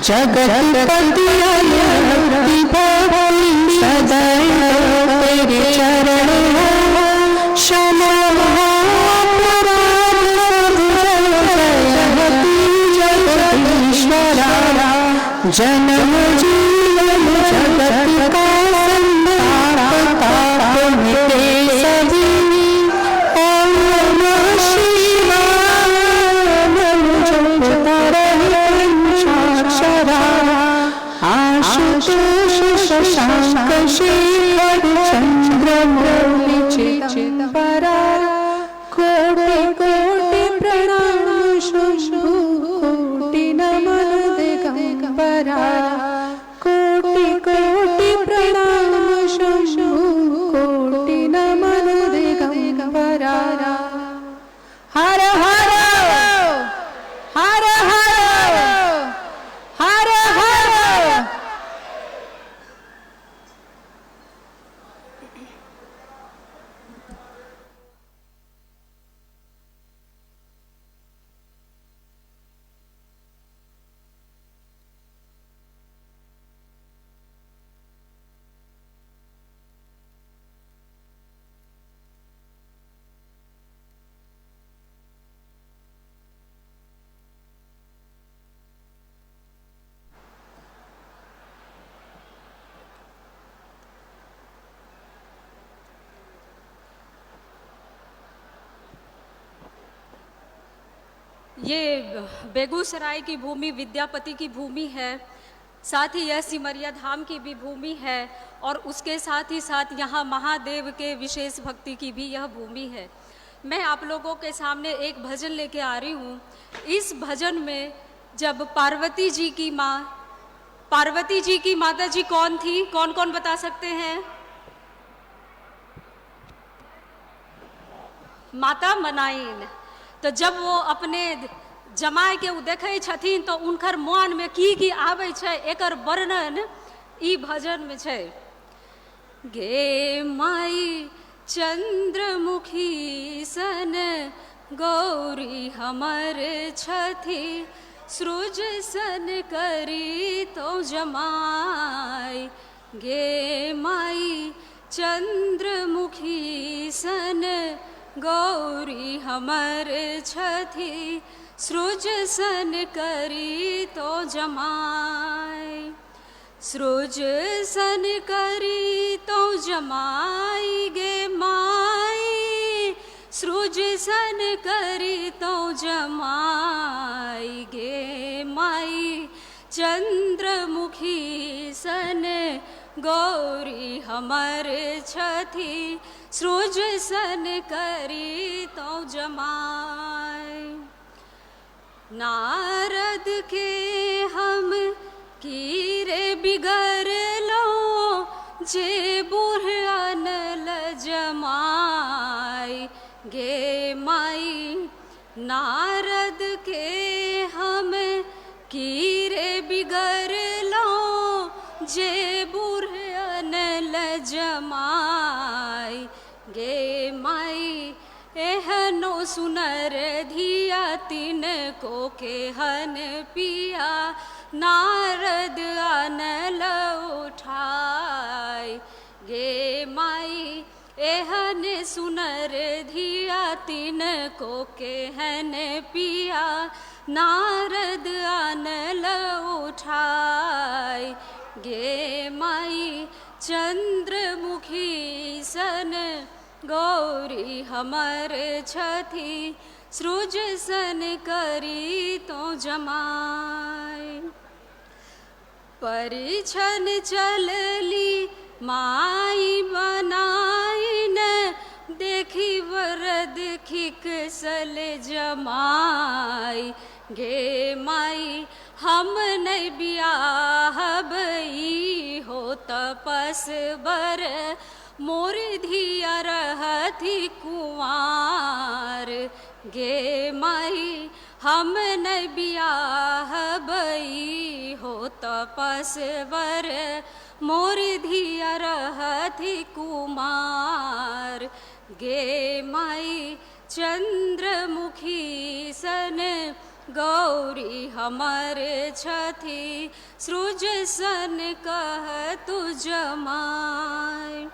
जगतपति भक्ति भक्ति सदैव तेरे चरण क्षमा जगदीश्वरा जन्म जीवन जगत का संताप मिटे सभी ओम नमः शिवाय जपता रहे पंचाक्षरा आशुतोष शशांक शेखर चंद्रमौलि चिदंबरा कोटि कोटि प्रणाम शंभु कोटि नमन दिगंबरा कोटि कोटि प्रणाम शंभु कोटि नमन दिगंबरा हर हर हर हर हर हर। ये बेगूसराय की भूमि विद्यापति की भूमि है, साथ ही यह सिमरिया धाम की भी भूमि है और उसके साथ ही साथ यहाँ महादेव के विशेष भक्ति की भी यह भूमि है। मैं आप लोगों के सामने एक भजन लेके आ रही हूँ। इस भजन में जब पार्वती जी की माता जी कौन थी, कौन कौन बता सकते हैं? माता मनाइन। तो जब वो अपने जमाई के देखे छथिन तो उनकर मन में की आवे छे, एकर वर्णन ई भजन में छे। गे माई चंद्रमुखी सन गौरी हमर छथी, सृज सन करी तो जमाई। गे माई चंद्रमुखी सन गौरी हमर छथी, सृज सन करी तो जमाई। सृज सन करी तो जमाई गे माई, सृज सन करी तो जमाई गे माई। चंद्रमुखी सन गौरी हमर छथी, सृज सन करी तो जमाई। नारद के हम कीरे बिगर लो, जे बुढ़न जमाई गे माई। नारद के हम कीरे बिगर लो, जे बुढ़न जमाई गे माई। एहनो सुनर धिया तिन को केहन पिया, नारद आनल उठाई गे माई। एहन सुनर धिया तिन को केहन पिया, नारद आनल उठाई गे माई। चंद्रमुखी सन गौरी हमर छथी, सृज सन करी तो जमाई। परिछन चलली माई बनाइन, देखी वरद खिकसल जमाई गे माई। हम नहीं बियाहबई हो तपस बर, मोर धिया रहती कुंवार गे माई। हम नहीं बियाहबई हो तपस बर, मोर धिया रहती कुमार गे माई। चंद्रमुखी सन गौरी हमारे छथी सृज सन कह तू जमाय।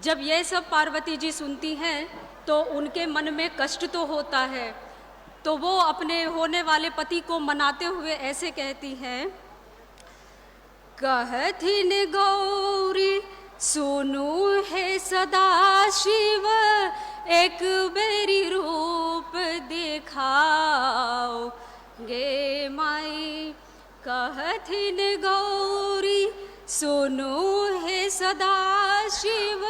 जब ये सब पार्वती जी सुनती हैं तो उनके मन में कष्ट तो होता है, तो वो अपने होने वाले पति को मनाते हुए ऐसे कहती हैं, कहथिन गौरी सुनु है सदा शिव एक बेरी रूप दिखाओ गे माई। कहथिन गौरी सुनु है सदा शिव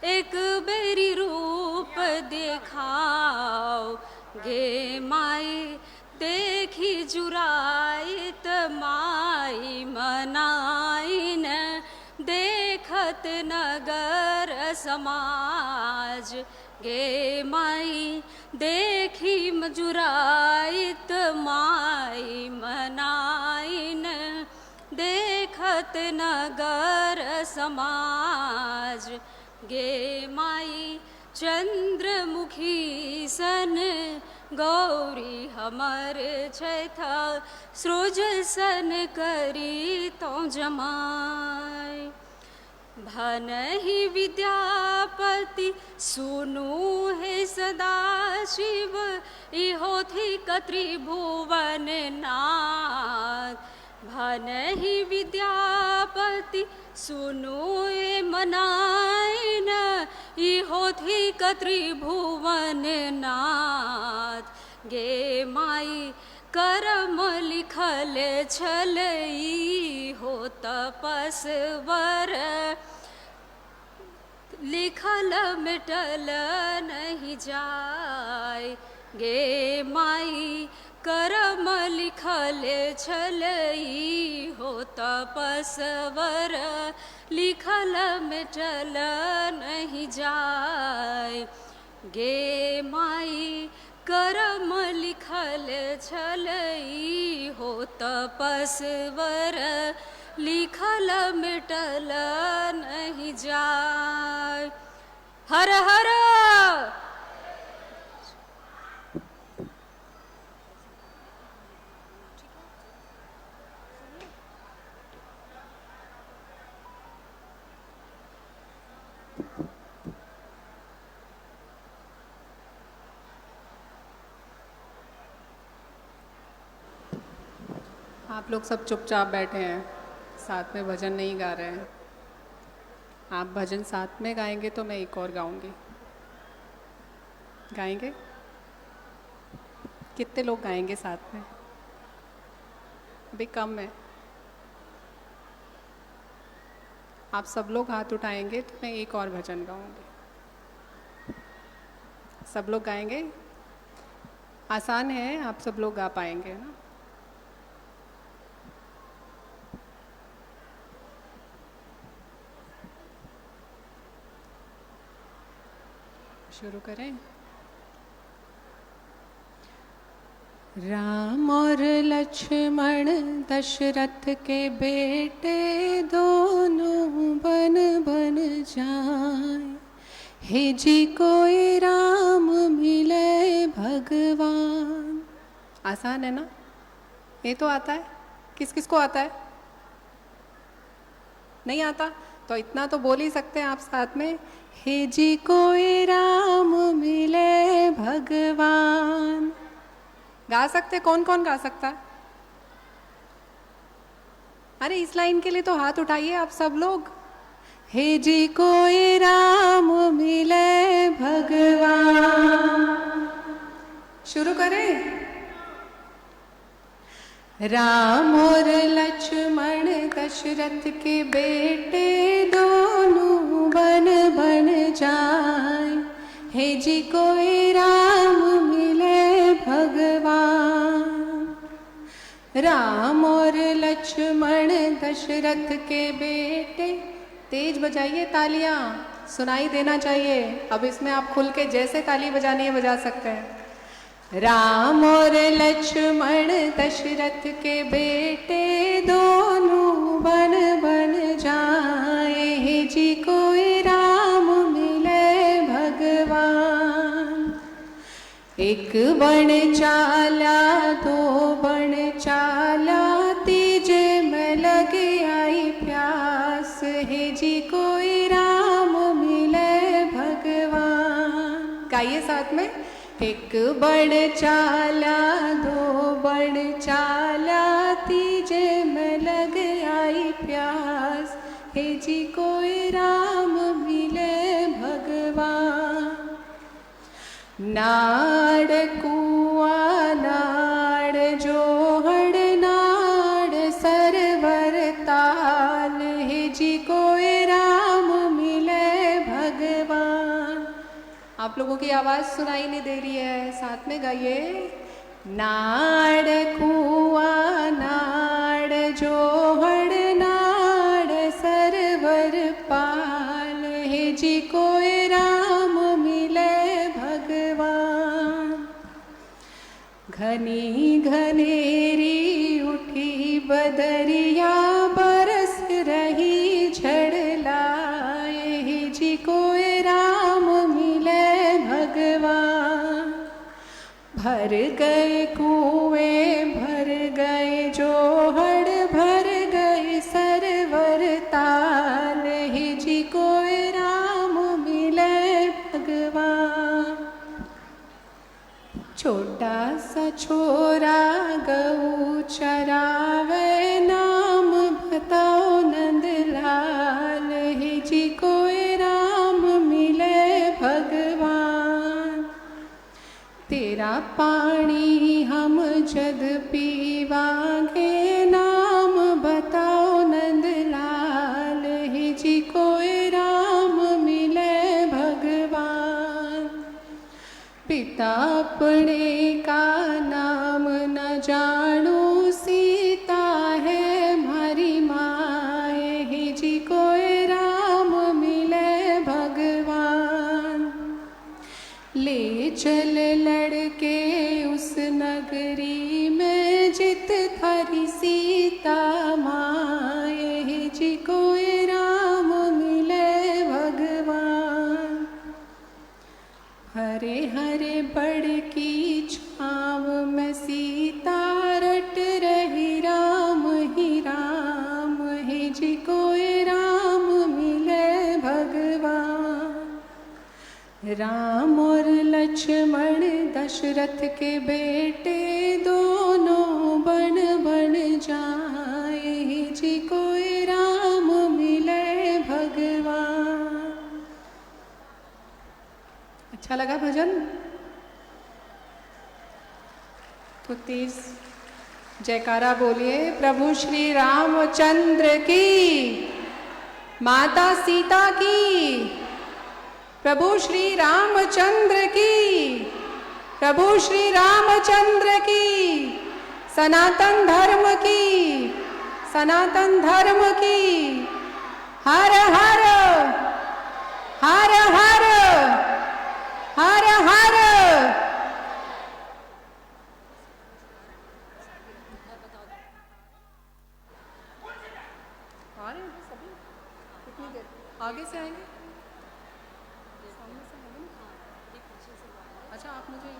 एक बेरी रूप दिखाओ गे माई। देखी जुराइत माई मनाइन देखत नगर समाज गे माई। देखी जुराइत माई मनाइन देखत नगर समाज गे माई। चंद्रमुखी सन गौरी हमर छथा सृज सन करी तो जमाय। भनहि विद्यापति सुनु है सदा शिव इहो थी त्रिभुवन नाथ। भनहि विद्यापति सुनु मनाइन इहो थी त्रिभुवन नाथ गे माई। करम लिखल छलई हो तपस्वर लिखल मिटल नहीं जाय गे माई। करम लिखल छलई हो तपस्वर लिखल मिटल नहीं जाय गे माई। करम लिखल छलई हो तपस्वर लिखल मिटल नहीं जाय। हर हर आप लोग सब चुपचाप बैठे हैं, साथ में भजन नहीं गा रहे हैं। आप भजन साथ में गाएंगे तो मैं एक और गाऊंगी। गाएंगे? कितने लोग गाएंगे साथ में? अभी कम है। आप सब लोग हाथ उठाएंगे तो मैं एक और भजन गाऊंगी। सब लोग गाएंगे? आसान है, आप सब लोग गा पाएंगे ना? शुरू करें। राम और लक्ष्मण दशरथ के बेटे दोनों बन बन जाए। हे जी कोई राम मिले भगवान। आसान है ना? ये तो आता है। किस किस को आता है? नहीं आता? तो इतना तो बोल ही सकते हैं आप साथ में। हे जी कोई राम मिले भगवान। गा सकते? कौन कौन गा सकता है? अरे इस लाइन के लिए तो हाथ उठाइए आप सब लोग। हे जी कोई राम मिले भगवान। शुरू करें। राम और लक्ष्मण दशरथ के बेटे दोनों बन बन जाए। हे जी कोई राम मिले भगवान। राम और लक्ष्मण दशरथ के बेटे। तेज बजाइए तालियां, सुनाई देना चाहिए। अब इसमें आप खुल के जैसे ताली बजानी है बजा सकते हैं। राम और लक्ष्मण दशरथ के बेटे दोनों बन बन जाए। हे जी कोई राम मिले भगवान। एक बण चाला दो बण चाला तीजे में लग आई प्यास, हे जी कोई राम मिले भगवान। गाइए साथ में। एक बण चाला दो बण चाला तीजे में लग आई प्यास, हे जी कोई राम मिले भगवान। नाड़ कुआ नाड़ जोहड़ नाड़ सरवर ताल, हे जी कोई राम मिले भगवान। आप लोगों की आवाज़ सुनाई नहीं दे रही है, साथ में गाइए। नाड़ कुआ नाड़ जोहड़ नाड़ सरवर पाल, हे जी कोई राम मिले भगवान। घनी घनेरी उठी बदरिया बरस रही झड़ लाए, हे जी कोई राम मिले भगवान। भर गए कुएं भर गए जोहड़ भर गए सरवर ताल, हे जी कोई राम मिले भगवान। छोटा सा छोरा गऊ चरावे, नाम बताओ नंदलाल, हे जी कोई राम मिले भगवान। तेरा पानी हम जद पीवांगे, नाम बताओ नंदलाल, हे जी कोई राम मिले भगवान। पिता अपने का नाम न जानू, सीता है हमारी माए, हे जी कोई राम मिले भगवान। ले चल लड़के उस नगरी में जित थारी सीता माए, हे जी कोई राम मिले भगवान। हरे हरे बड़ की छाँव में सीता रट रही राम ही राम, हे जी कोई राम मिले भगवान। राम और लक्ष्मण दशरथ के बेटे दोनों बन बन जाए, हे जी कोई राम मिले भगवान। अच्छा लगा भजन? तो तेज जयकारा बोलिए। प्रभु श्री रामचंद्र की, माता सीता की, प्रभु श्री रामचंद्र की, प्रभु श्री रामचंद्र की, सनातन धर्म की, सनातन धर्म की। हर हर हर हर हर हर। आ रहे हैं सभी? कितनी देर आगे से आएंगे? सामने से आएंगे ना? अच्छा आप मुझे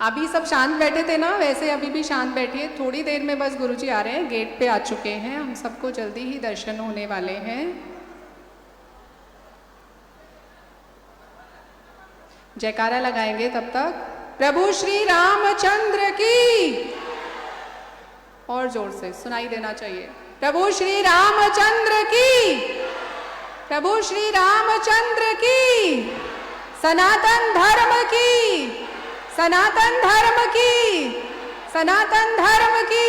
अभी सब शांत बैठे थे ना, वैसे अभी भी शांत बैठिए। थोड़ी देर में बस गुरुजी आ रहे हैं, गेट पे आ चुके हैं। हम सबको जल्दी ही दर्शन होने वाले हैं। जयकारा लगाएंगे तब तक। प्रभु श्री रामचंद्र की, और जोर से सुनाई देना चाहिए। प्रभु श्री रामचंद्र की, प्रभु श्री रामचंद्र की, सनातन धर्म की, सनातन धर्म की, सनातन धर्म की।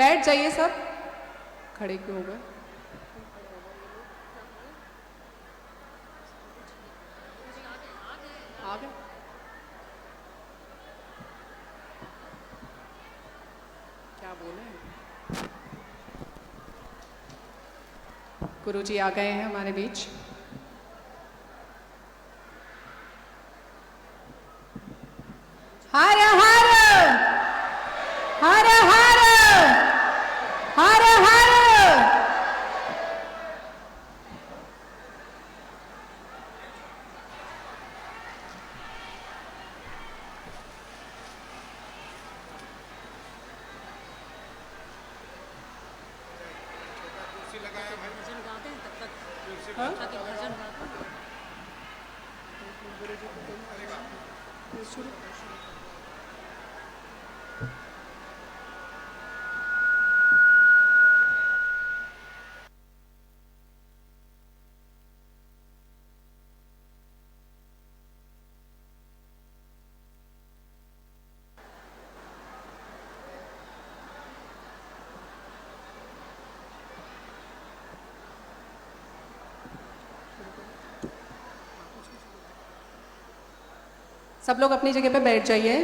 बैठ जाइए सब, खड़े क्यों हो गए? आ गए? क्या बोले? गुरुजी आ गए हैं हमारे बीच। हर हर हर हर हर हर। सब लोग अपनी जगह पे बैठ जाइए।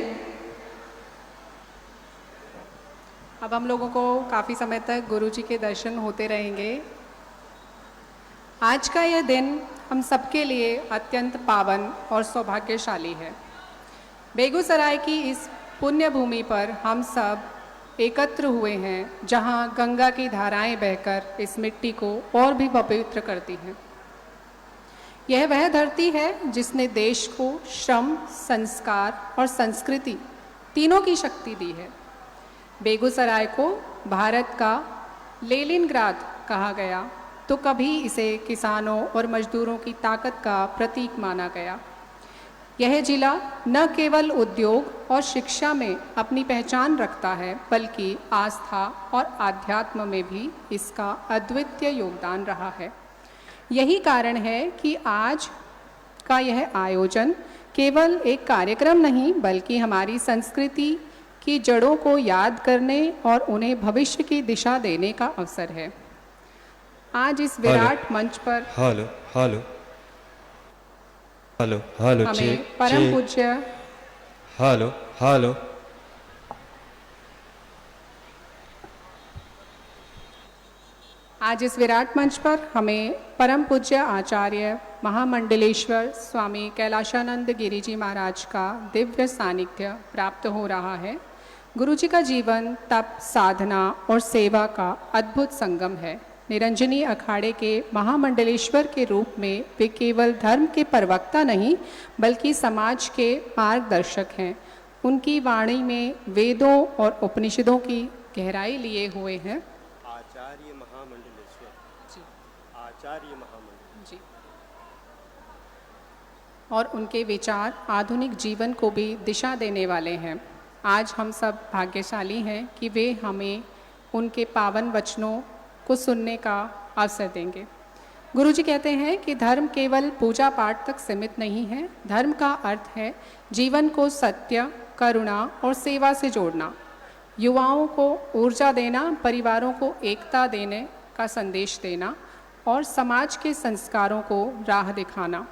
अब हम लोगों को काफ़ी समय तक गुरुजी के दर्शन होते रहेंगे। आज का यह दिन हम सबके लिए अत्यंत पावन और सौभाग्यशाली है। बेगूसराय की इस पुण्य भूमि पर हम सब एकत्र हुए हैं, जहां गंगा की धाराएं बहकर इस मिट्टी को और भी पवित्र करती हैं। यह वह धरती है जिसने देश को श्रम, संस्कार और संस्कृति तीनों की शक्ति दी है। बेगूसराय को भारत का लेनिनग्राद कहा गया, तो कभी इसे किसानों और मजदूरों की ताकत का प्रतीक माना गया। यह जिला न केवल उद्योग और शिक्षा में अपनी पहचान रखता है, बल्कि आस्था और आध्यात्म में भी इसका अद्वितीय योगदान रहा है। यही कारण है कि आज का यह आयोजन केवल एक कार्यक्रम नहीं, बल्कि हमारी संस्कृति की जड़ों को याद करने और उन्हें भविष्य की दिशा देने का अवसर है। आज इस विराट मंच पर हेलो हेलो हेलो हेलो हमें परम पूज्य हेलो हेलो आज इस विराट मंच पर हमें परम पूज्य आचार्य महामंडलेश्वर स्वामी कैलाशानंद गिरी जी महाराज का दिव्य सानिध्य प्राप्त हो रहा है। गुरु जी का जीवन तप, साधना और सेवा का अद्भुत संगम है। निरंजनी अखाड़े के महामंडलेश्वर के रूप में वे केवल धर्म के प्रवक्ता नहीं, बल्कि समाज के मार्गदर्शक हैं। उनकी वाणी में वेदों और उपनिषदों की गहराई लिए हुए हैं। आचार्य महामंडलेश्वर जी, आचार्य महामंडल जी। और उनके विचार आधुनिक जीवन को भी दिशा देने वाले हैं। आज हम सब भाग्यशाली हैं कि वे हमें उनके पावन वचनों को सुनने का अवसर देंगे। गुरुजी कहते हैं कि धर्म केवल पूजा पाठ तक सीमित नहीं है। धर्म का अर्थ है जीवन को सत्य, करुणा और सेवा से जोड़ना, युवाओं को ऊर्जा देना, परिवारों को एकता देने का संदेश देना और समाज के संस्कारों को राह दिखाना।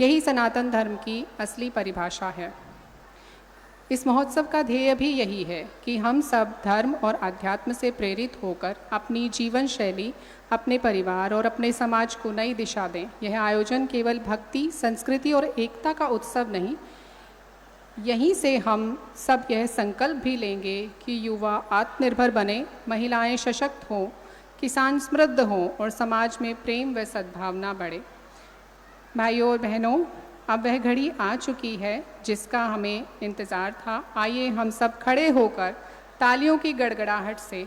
यही सनातन धर्म की असली परिभाषा है। इस महोत्सव का ध्येय भी यही है कि हम सब धर्म और अध्यात्म से प्रेरित होकर अपनी जीवन शैली, अपने परिवार और अपने समाज को नई दिशा दें। यह आयोजन केवल भक्ति, संस्कृति और एकता का उत्सव नहीं, यहीं से हम सब यह संकल्प भी लेंगे कि युवा आत्मनिर्भर बने, महिलाएं सशक्त हों, किसान समृद्ध हों और समाज में प्रेम व सद्भावना बढ़े। भाइयों और बहनों, अब वह घड़ी आ चुकी है जिसका हमें इंतज़ार था। आइए हम सब खड़े होकर तालियों की गड़गड़ाहट से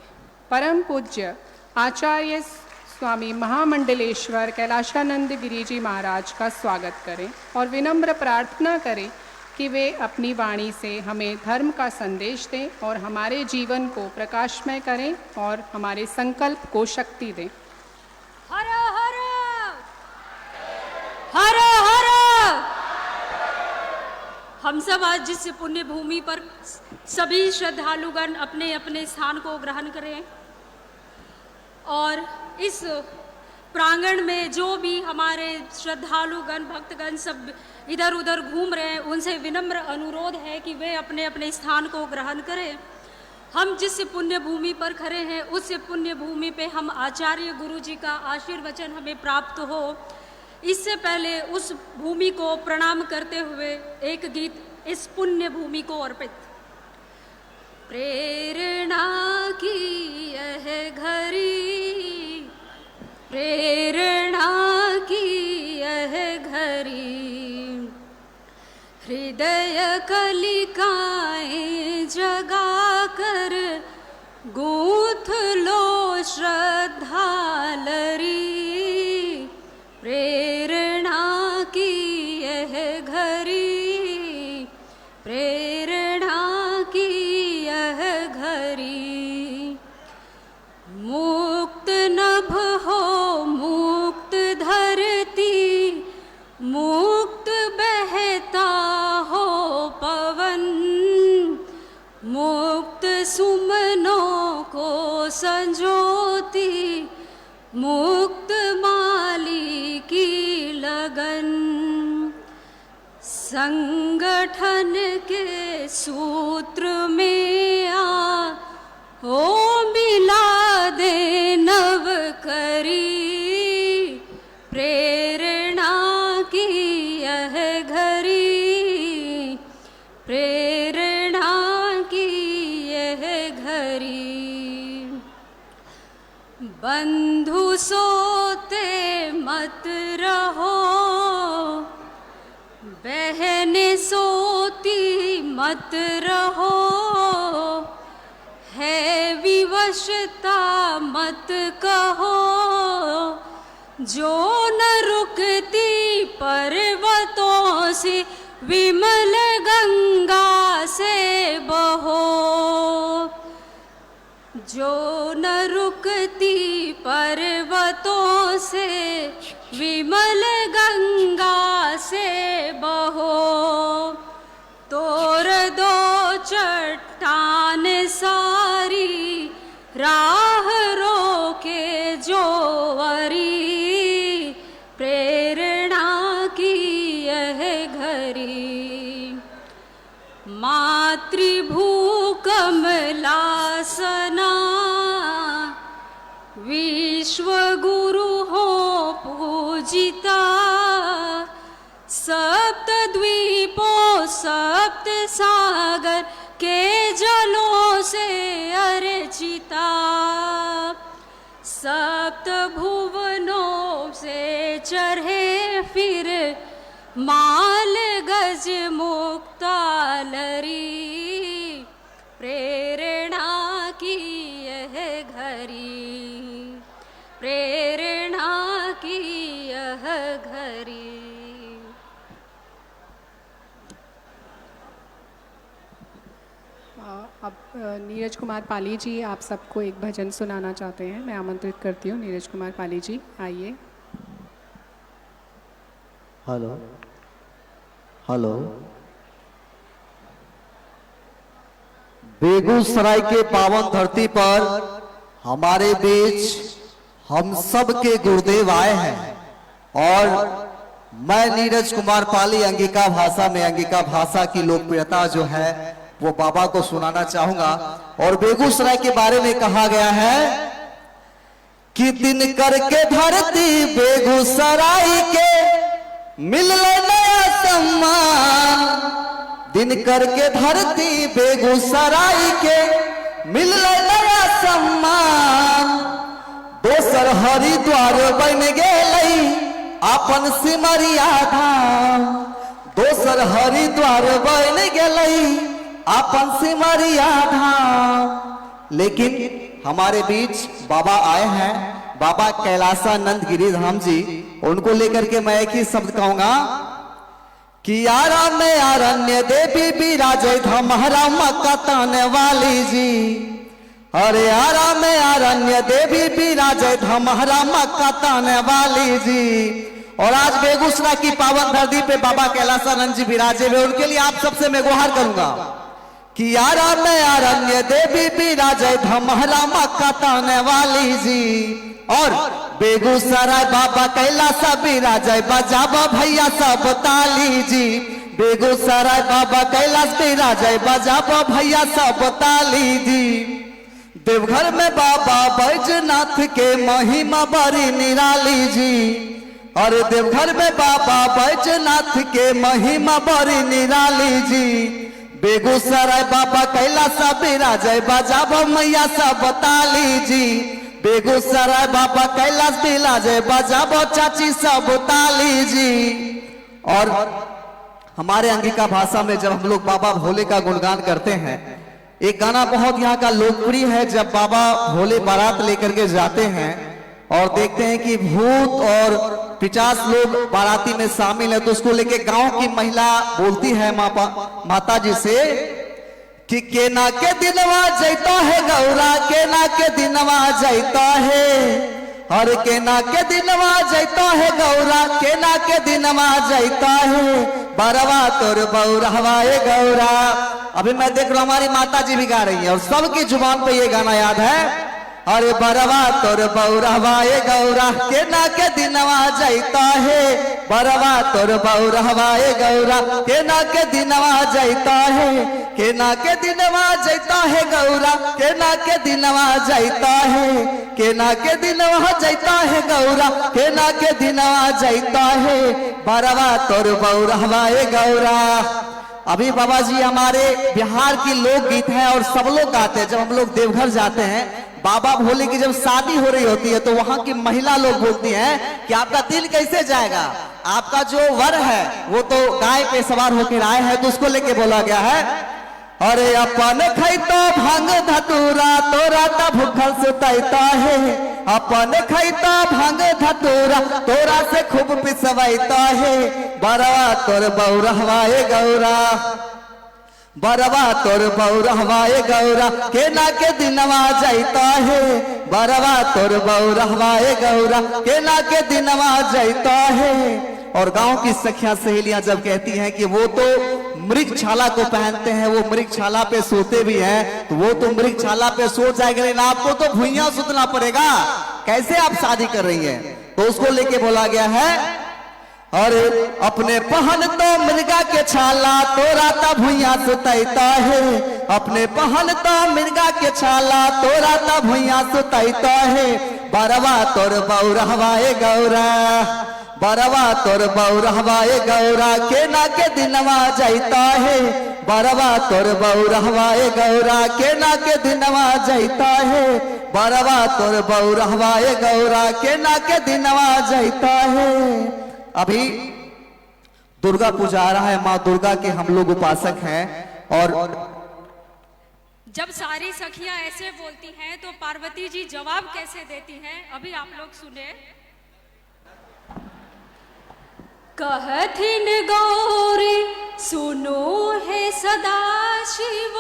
परम पूज्य आचार्य स्वामी महामंडलेश्वर कैलाशानंद गिरी जी महाराज का स्वागत करें और विनम्र प्रार्थना करें कि वे अपनी वाणी से हमें धर्म का संदेश दें और हमारे जीवन को प्रकाशमय करें और हमारे संकल्प को शक्ति दें। हर हर हर हर। हम सब आज जिस पुण्य भूमि पर सभी श्रद्धालुगण अपने अपने स्थान को ग्रहण करें। और इस प्रांगण में जो भी हमारे श्रद्धालुगण भक्तगण सब इधर उधर घूम रहे हैं, उनसे विनम्र अनुरोध है कि वे अपने अपने स्थान को ग्रहण करें। हम जिस पुण्य भूमि पर खड़े हैं, उस पुण्य भूमि पे हम आचार्य गुरु जी का आशीर्वचन हमें प्राप्त हो, इससे पहले उस भूमि को प्रणाम करते हुए एक गीत इस पुण्य भूमि को अर्पित। प्रेरणा की यह घड़ी, प्रेरणा की यह घड़ी, हृदय कलिकाएं जगा कर गूंथ लो श्रद्धा लरी। प्रेरणा की यह घड़ी, प्रेरणा की यह घड़ी, मुक्त नभ हो मुक्त धरती, मुक्त बहता हो पवन, मुक्त सुमनों को संजोती, मुक्त माली की लगन। संगठन के सूत्र में आ हो मिला दे नव करी। प्रेरणा की यह घड़ी, प्रेरणा की यह घड़ी, बंधु सोते मत रहो, बहने सोती मत रहो, है विवशता मत कहो, जो न रुकती पर्वतों से विमल गंगा से बहो, जो न रुकती पर्वतों से विमल गंगा से बहो। तोड़ दो चट्टान सारी, राह रोके जो वरी। प्रेरणा की यह घड़ी, मातृभू कमलासना, विश्व गुरु हो पूजिता, सप्त द्वीपों सप्त सागर के जलों से अर्चिता, सप्त भुवनों से चढ़े फिर माल गज मुक्ता लरी। प्रेरणा की यह घड़ी, प्रेरणा की यह घड़ी। अब नीरज कुमार पाली जी आप सबको एक भजन सुनाना चाहते हैं। मैं आमंत्रित करती हूँ नीरज कुमार पाली जी, आइए। Hello hello. बेगूसराय के पावन धरती पर हमारे बीच हम सब के गुरुदेव आए हैं और मैं नीरज कुमार पाली अंगिका भाषा में, अंगिका भाषा की लोकप्रियता जो है वो बाबा को सुनाना चाहूंगा। और बेगूसराय के बारे में कहा गया है कि दिन करके धरती बेगूसराय के मिल नया सम्मान, दिन करके धरती बेगूसराय के मिल नया सम्मान। दोसर हरिद्वार बन गए अपन सिमरिया धाम, दोसर हरिद्वार बन गए अपन सिमरिया धाम। लेकिन हमारे बीच बाबा आए हैं, बाबा कैलासानंद गिरिधाम जी। उनको लेकर के मैं एक ही शब्द कहूंगा कि आरा में आरण्य देवी विराजे धमहरा मक्का ताने वाली जी। अरे आरा में आरण्य देवी विराजे धमहरा मक्का ताने वाली जी। और आज बेगूसराय की पावन धरती पे बाबा कैलासानंद जी विराजे हुए, उनके लिए आप सबसे मैं गुहार करूंगा कि यारा में अरण्य देवी विराजय धमहरा मक्का ताने वाली जी। और बेगूसराय बाबा कैलाश विराजय बजाबा भैया सब ताली जी। बेगूसराय बाबा कैलाश विराजय बजाबा भैया सब ताली जी। देवघर में बाबा बैजनाथ के महिमा बड़ी निराली जी। और देवघर में बाबा बैजनाथ के महिमा बड़ी निराली जी। बेगूसराय बाबा कैलाश विराजय बजाबो मैया सब ताली जी। बेगूसराय बाबा कैलाश विराजय बजाबो चाची सब ताली जी। और हमारे अंगिका भाषा में जब हम लोग बाबा भोले का गुणगान करते हैं, एक गाना बहुत यहाँ का लोकप्रिय है। जब बाबा भोले बारात लेकर के जाते हैं और देखते हैं कि भूत और 50 लोग बाराती में शामिल है, तो उसको लेके गांव की महिला बोलती है माता जी से कि केना के दिनवा जैता है गौरा, केना के दिनवा जैता है। और केना के दिनवा जैता है गौरा, केना के दिनवा जैता है। बरवा तोर बौरहवाए गौरा। अभी मैं देख रहा हूं हमारी माता जी भी गा रही है और सबकी जुबान पे ये गाना याद है। अरे बरवा तोर बौरहवाए गौरा, केना के दिनवा जैता है। बरवा तोर बौरहवाए गौरा, केना के दिनवा जैता है। केना के दिनवा जैता है गौरा, केना के दिनवा जैता है। केना के दिनवा जैता है गौरा, केना के दिनवा जैता है। बरवा तोर बौरहवाए गौरा। अभी बाबा जी हमारे बिहार की लोकगीत है और सब लोग गाते हैं। जब हम लोग देवघर जाते हैं, बाबा भोले की जब शादी हो रही होती है, तो वहां की महिला लोग बोलती हैं कि आपका दिल कैसे जाएगा, आपका जो वर है वो तो गाय पे सवार होकर आए हैं, तो उसको लेके बोला गया है। अरे अपन खैतो भांग धतूरा, तोरा ता भूखल सुतैता है। अपन खैतो भांग धतूरा, तोरा से खूब पिसवैता है। बरवा तोर बौरहवाए गौरा, बरवा तोर बौरहवाए गौरा, केना के दिनवा जैता है। बरवा तोर बौरहवाए गौरा, केना के दिनवा जैता है। और गांव की सखियां सहेलियां जब कहती हैं कि वो तो मृगछाला को पहनते हैं, वो मृगछाला पे सोते भी हैं, तो वो तो मृगछाला पे सो जाएगा, लेकिन आपको तो भुइयां सुतना पड़ेगा, कैसे आप शादी कर रही हैं। तो उसको लेके बोला गया है, अरे अपने पहन तो मृगा के छाला, तोरा ता भुइया सुतैता है। अपने पहन तो मृगा के छाला, तोरा ता भुइया सुतैता है। बरवा तोर बौरहवाए गौरा, बरवा तोर बौरहवाए गौरा, केना के दिनवा जैता है। बरवा तोर बौरहवाए गौरा, केना के दिनवा जैता है। बरवा तोर बौरहवाए गौरा, केना के दिनवा जैता है। अभी दुर्गा पूजा आ रहा है, माँ दुर्गा के हम लोग उपासक हैं। और जब सारी सखियां ऐसे बोलती हैं तो पार्वती जी जवाब कैसे देती हैं, अभी आप लोग सुने। कहथिन गौरी सुनो है सदा शिव,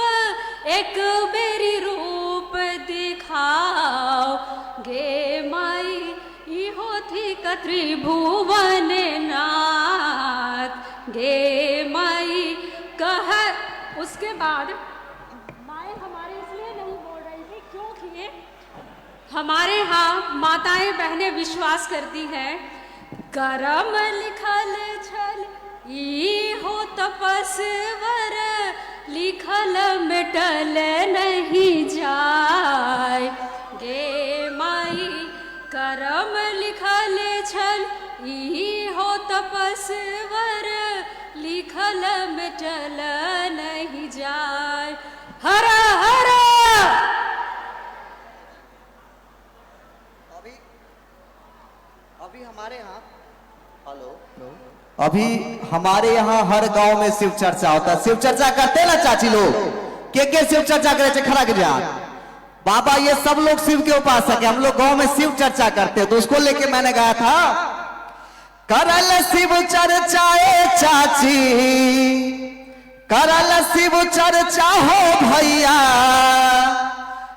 एक बेरी रूप दिखाओ गे माई, इहो थी त्रिभुवन नाथ गे माई। कह उसके बाद माए हमारे इसलिए नहीं बोल रही थी क्योंकि हमारे यहाँ माताएं बहनें विश्वास करती हैं, करम लिखल छल ई हो तपस्वर, लिखल मिटल नहीं जाय गे माई। करम लिखल छल ई हो तपस्वर, लिखल मिटल नहीं जाय। हर हर अभी हमारे यहाँ अभी हमारे यहाँ हर गांव में शिव चर्चा होता है। शिव चर्चा करते ना चाची लोग, के शिव चर्चा करे खड़ा के जा बाबा, ये सब लोग शिव के उपासक है। हम लोग गांव में शिव चर्चा करते हैं, तो उसको लेके मैंने गाया था, करल शिव चर्चाए चाची, करल शिव चर्चा हो भैया,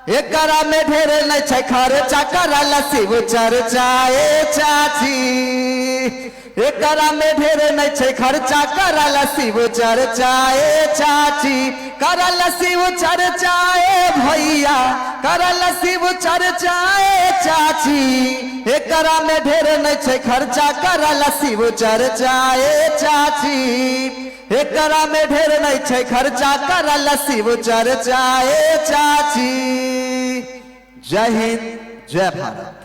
एकरा में ढेर नहीं खर्चा, करल शिव चर्चाए चाची, एकरा में ढेर नहीं छे खर्चा, करला शिव चर्चा ए चाची, करला शिव चर्चा ए भैया, करला शिव चर्चा ए चाची। एकरा में ढेर नहीं छे खर्चा, करला शिव चर्चा ए चाची। एकरा में ढेर नहीं छे खर्चा, करला शिव चर्चा ए चाची। जय हिंद, जय भारत।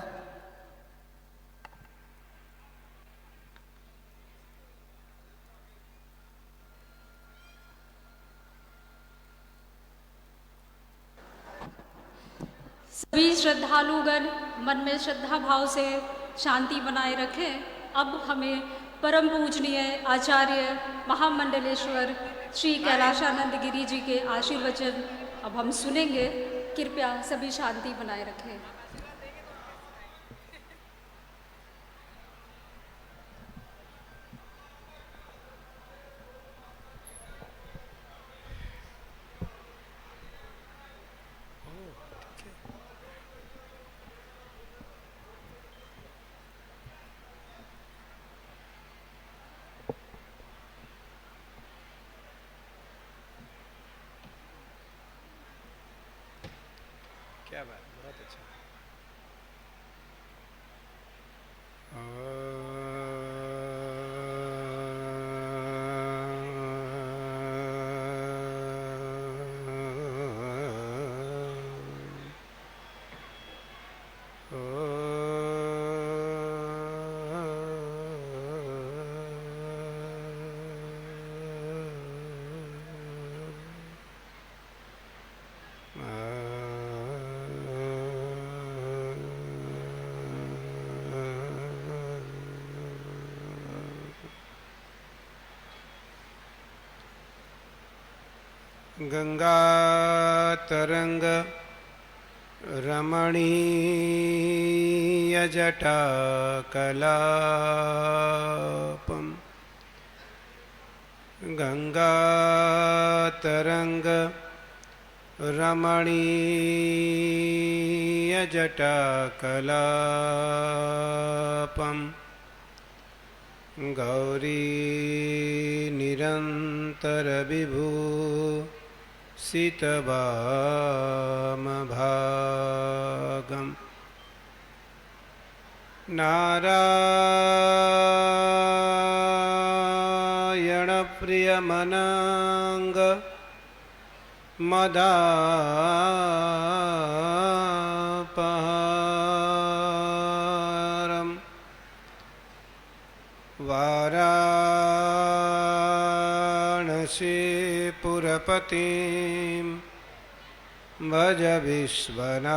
सभी श्रद्धालुगण मन में श्रद्धा भाव से शांति बनाए रखें। अब हमें परम पूजनीय आचार्य महामंडलेश्वर श्री कैलाशानंद गिरी जी के आशीर्वचन अब हम सुनेंगे। कृपया सभी शांति बनाए रखें। क्या बात, बहुत अच्छा। गंगा तरंग रमणीय जटा कलापम, गंगा तरंग रमणीय जटा कलापम, गौरी निरंतर विभू सितवामभागम्, नारायण प्रियमनांग मदापहारम्, वाराणसी पुरपतिं भज विश्वनाथम्,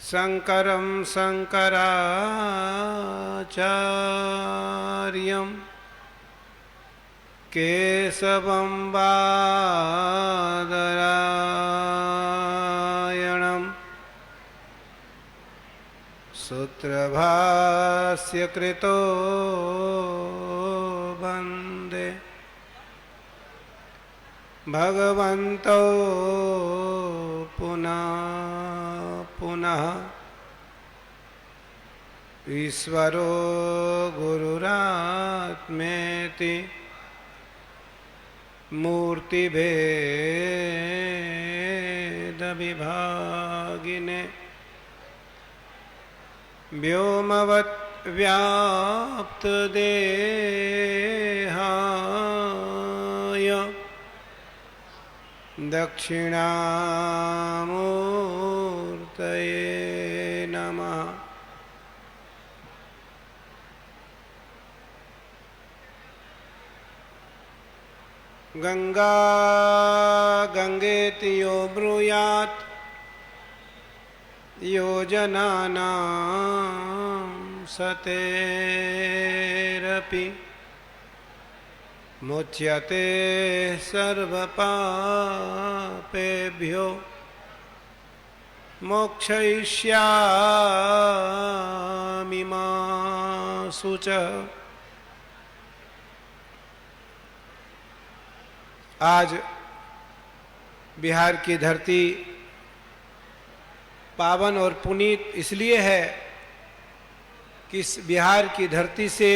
शंकरं शंकराचार्यं केशवं बादरायणम्, सूत्रभास्य कृतो वन्दे भगवन्तो पुनः पुनः, ईश्वरो गुरुरात्मेति मूर्तिभेद विभागिने, व्योमवत् व्याप्त देहाय दक्षिणामूर्तये नमः। गंगा गंगेति यो ब्रूयात्, योजनानां सतेरपि मुच्यते सर्वपापेभ्यो मोक्षयिष्यामि मा शुचः। आज बिहार की धरती पावन और पुनीत इसलिए है कि इस बिहार की धरती से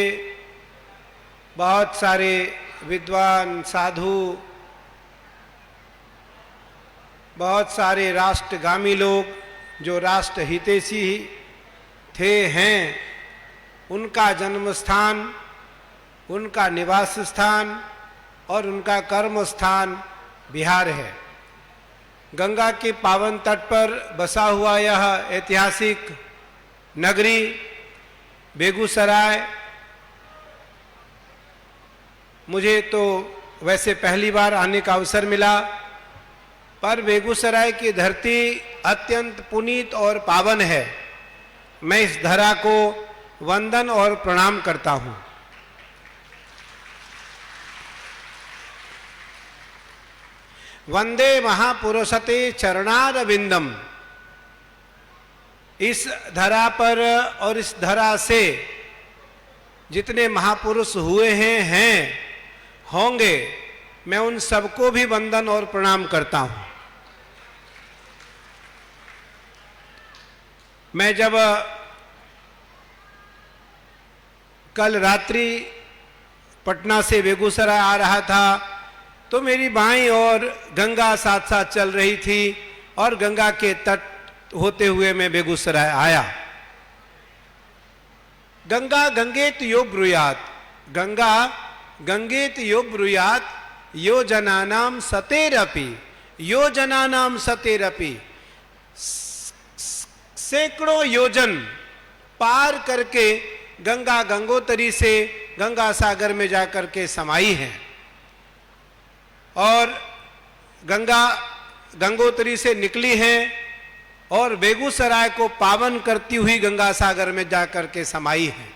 बहुत सारे विद्वान साधु, बहुत सारे राष्ट्रगामी लोग जो राष्ट्र हितैषी थे हैं, उनका जन्म स्थान, उनका निवास स्थान और उनका कर्म स्थान बिहार है। गंगा के पावन तट पर बसा हुआ यह ऐतिहासिक नगरी बेगूसराय, मुझे तो वैसे पहली बार आने का अवसर मिला, पर बेगूसराय की धरती अत्यंत पुनीत और पावन है। मैं इस धरा को वंदन और प्रणाम करता हूं। वंदे महापुरुषते चरणारविंदम। इस धरा पर और इस धरा से जितने महापुरुष हुए हैं होंगे, मैं उन सबको भी वंदन और प्रणाम करता हूं। मैं जब कल रात्रि पटना से बेगूसराय आ रहा था तो मेरी बाईं ओर गंगा साथ साथ चल रही थी और गंगा के तट होते हुए मैं बेगूसराय आया। गंगा गंगेत यो ब्रूयात, गंगा गंगेत यो ब्रूयात, योजनानाम सतेरपि, योजनानाम सतेरपि। सैकड़ों योजन पार करके गंगा गंगोत्री से गंगा सागर में जाकर के समाई है और गंगा गंगोत्री से निकली है और बेगूसराय को पावन करती हुई गंगा सागर में जाकर के समाई है।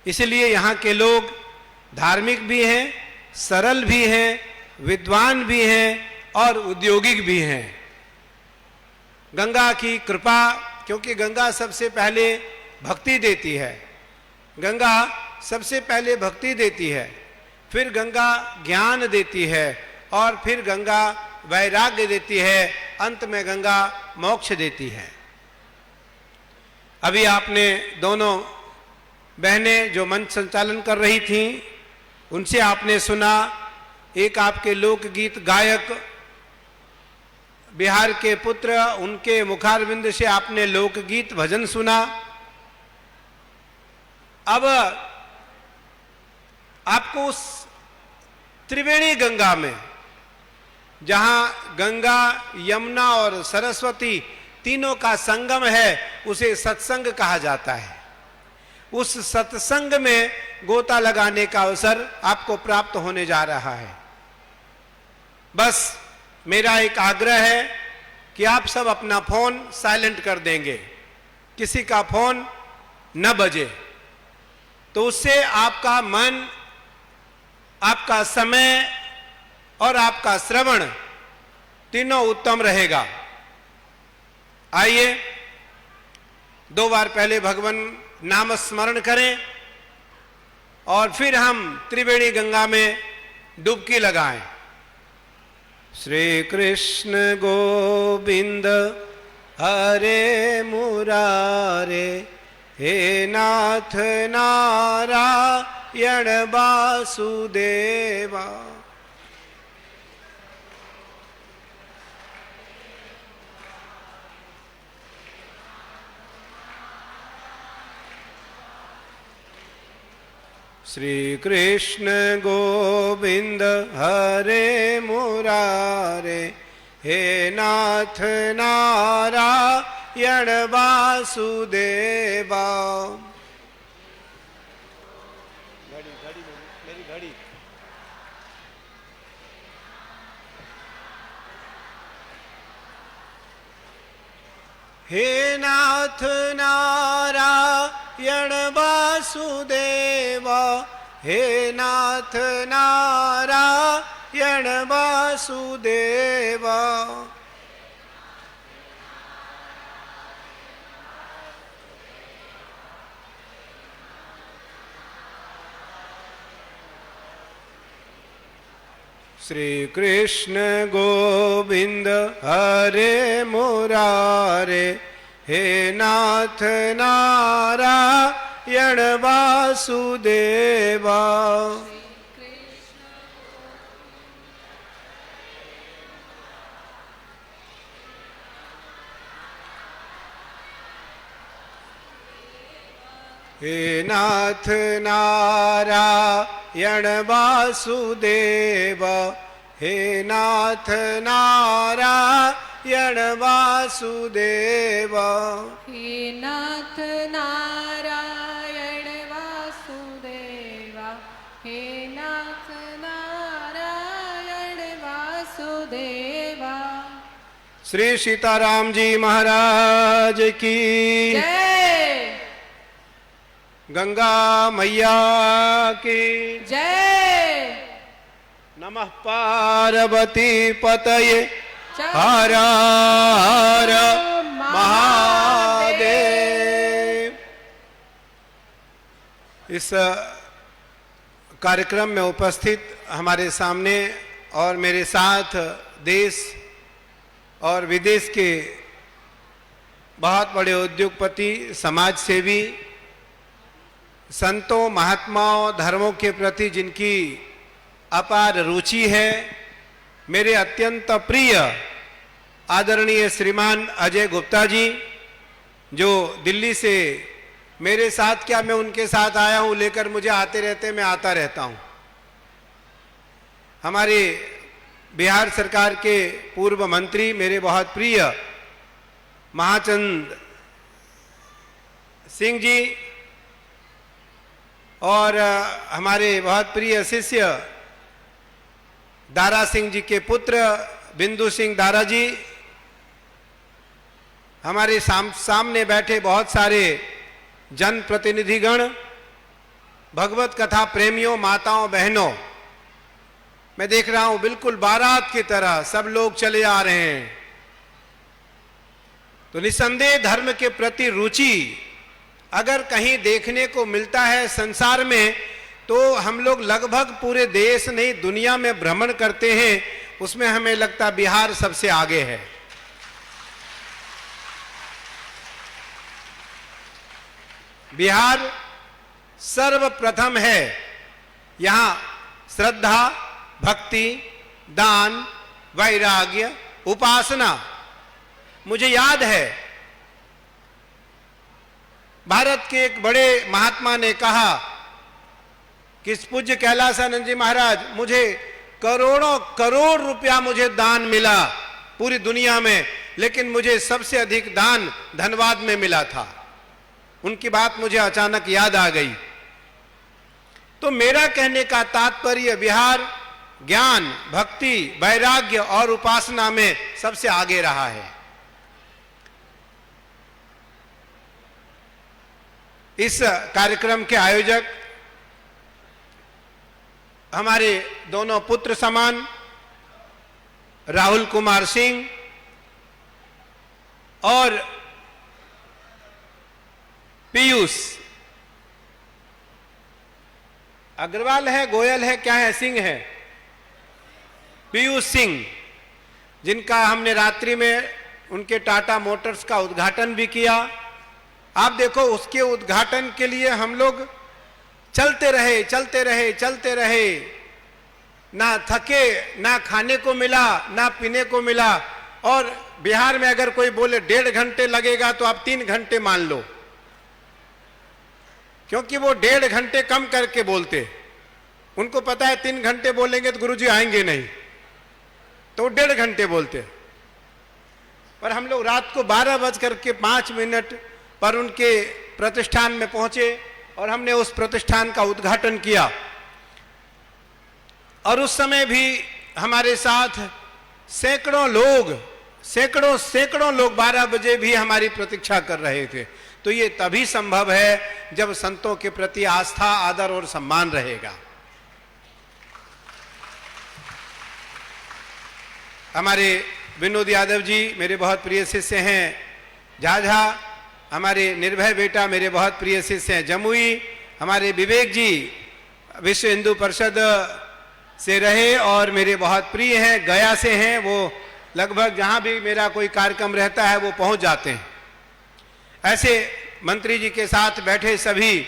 इसलिए यहाँ के लोग धार्मिक भी हैं, सरल भी हैं, विद्वान भी हैं और उद्योगिक भी हैं। गंगा की कृपा, क्योंकि गंगा सबसे पहले भक्ति देती है, गंगा सबसे पहले भक्ति देती है, फिर गंगा ज्ञान देती है और फिर गंगा वैराग्य देती है, अंत में गंगा मोक्ष देती है। अभी आपने दोनों बहनें जो मंच संचालन कर रही थीं, उनसे आपने सुना, एक आपके लोकगीत गायक बिहार के पुत्र, उनके मुखारविंद से आपने लोकगीत भजन सुना। अब आपको उस त्रिवेणी गंगा में, जहां गंगा, यमुना और सरस्वती तीनों का संगम है, उसे सत्संग कहा जाता है। उस सत्संग में गोता लगाने का अवसर आपको प्राप्त होने जा रहा है। बस मेरा एक आग्रह है कि आप सब अपना फोन साइलेंट कर देंगे, किसी का फोन न बजे, तो उससे आपका मन, आपका समय और आपका श्रवण तीनों उत्तम रहेगा। आइए 2 बार पहले भगवान नाम स्मरण करें और फिर हम त्रिवेणी गंगा में डुबकी लगाएं। श्री कृष्ण गोविंद हरे मुरारे, हे नाथ नारायण वासुदेवा। श्री कृष्ण गोविंद हरे मुरारे, हे नाथ नारायण वासुदेवा। मेरी घड़ी। हे नाथ नारायण वासुदेवा, हे नाथ नारायण वासुदेवा। श्री कृष्ण गोविंद हरे मुरारे, हे नाथ नारायण वासुदेवा। हे नाथ नारायण वासुदेव, हे नाथ नारायण वासुदेव। हे नाथ नारायण वासुदेवा, हे नाथ नारायण वासुदेवा। श्री सीताराम जी महाराज की जय। गंगा मैया की जय। नमः पार्वती पतये जय। हर हर महादेव। इस कार्यक्रम में उपस्थित हमारे सामने और मेरे साथ देश और विदेश के बहुत बड़े उद्योगपति, समाज सेवी, संतों, महात्माओं, धर्मों के प्रति जिनकी अपार रुचि है, मेरे अत्यंत प्रिय आदरणीय श्रीमान अजय गुप्ता जी, जो दिल्ली से मेरे साथ क्या मैं उनके साथ आया हूं, लेकर मुझे आते रहते, मैं आता रहता हूं। हमारे बिहार सरकार के पूर्व मंत्री, मेरे बहुत प्रिय महाचंद सिंह जी, और हमारे बहुत प्रिय शिष्य दारा सिंह जी के पुत्र बिंदु सिंह दारा जी, हमारे सामने बैठे बहुत सारे जनप्रतिनिधिगण, भगवत कथा प्रेमियों, माताओं, बहनों, मैं देख रहा हूं बिल्कुल बारात की तरह सब लोग चले आ रहे हैं। तो निसंदेह धर्म के प्रति रुचि अगर कहीं देखने को मिलता है संसार में, तो हम लोग लगभग पूरे देश नहीं दुनिया में भ्रमण करते हैं, उसमें हमें लगता बिहार सबसे आगे है। बिहार सर्वप्रथम है। यहां श्रद्धा, भक्ति, दान, वैराग्य, उपासना। मुझे याद है भारत के एक बड़े महात्मा ने कहा कि पूज्य कैलासानंद जी महाराज, मुझे करोड़ों करोड़ रुपया मुझे दान मिला पूरी दुनिया में, लेकिन मुझे सबसे अधिक दान धनबाद में मिला था। उनकी बात मुझे अचानक याद आ गई। तो मेरा कहने का तात्पर्य बिहार ज्ञान, भक्ति, वैराग्य और उपासना में सबसे आगे रहा है। इस कार्यक्रम के आयोजक हमारे दोनों पुत्र समान राहुल कुमार सिंह और पीयूष अग्रवाल है, गोयल है, क्या है, सिंह है, पीयूष सिंह, जिनका हमने रात्रि में उनके टाटा मोटर्स का उद्घाटन भी किया। आप देखो, उसके उद्घाटन के लिए हम लोग चलते रहे, ना थके, ना खाने को मिला, ना पीने को मिला। और बिहार में अगर कोई बोले 1.5 घंटे लगेगा तो आप 3 घंटे मान लो, क्योंकि वो 1.5 घंटे कम करके बोलते। उनको पता है 3 घंटे बोलेंगे तो गुरुजी आएंगे नहीं, तो 1.5 घंटे बोलते। और हम लोग रात को 12:05 पर उनके प्रतिष्ठान में पहुंचे और हमने उस प्रतिष्ठान का उद्घाटन किया। और उस समय भी हमारे साथ सैकड़ों लोग 12 बजे भी हमारी प्रतीक्षा कर रहे थे। तो ये तभी संभव है जब संतों के प्रति आस्था, आदर और सम्मान रहेगा। हमारे विनोद यादव जी मेरे बहुत प्रिय शिष्य हैं, झाझा हमारे निर्भय बेटा मेरे बहुत प्रिय शिष्य हैं, जमुई हमारे विवेक जी विश्व हिंदू परिषद से रहे और मेरे बहुत प्रिय हैं, गया से हैं। वो लगभग जहां भी मेरा कोई कार्यक्रम रहता है वो पहुंच जाते हैं। ऐसे मंत्री जी के साथ बैठे सभी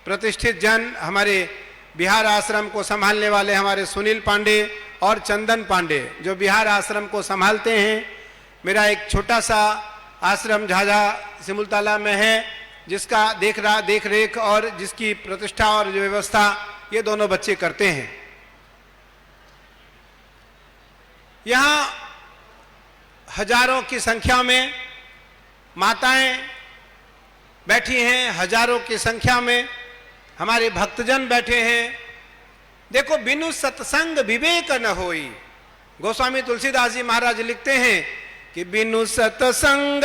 प्रतिष्ठित जन, हमारे बिहार आश्रम को संभालने वाले हमारे सुनील पांडे और चंदन पांडे जो बिहार आश्रम को संभालते हैं। मेरा एक छोटा सा आश्रम झाझा सिमुलताला में है, जिसका देख रेख और जिसकी प्रतिष्ठा और जो व्यवस्था ये दोनों बच्चे करते हैं। यहाँ हजारों की संख्या में माताएं बैठी हैं, हजारों की संख्या में हमारे भक्तजन बैठे हैं। देखो, बिनु सत्संग विवेक न होई। गोस्वामी तुलसीदास जी महाराज लिखते हैं कि बिनु सत्संग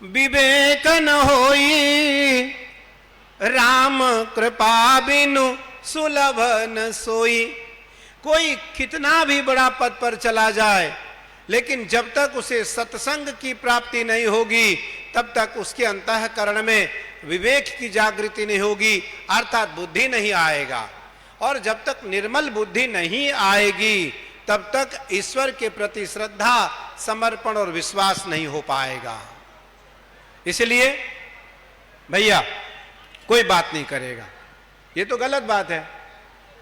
विवेक न होई, राम कृपा बिनु सुलभ न सोई। कोई कितना भी बड़ा पद पर चला जाए, लेकिन जब तक उसे सत्संग की प्राप्ति नहीं होगी तब तक उसके अंतःकरण में विवेक की जागृति नहीं होगी, अर्थात बुद्धि नहीं आएगा। और जब तक निर्मल बुद्धि नहीं आएगी तब तक ईश्वर के प्रति श्रद्धा, समर्पण और विश्वास नहीं हो पाएगा। इसलिए भैया कोई बात नहीं करेगा, ये तो गलत बात है।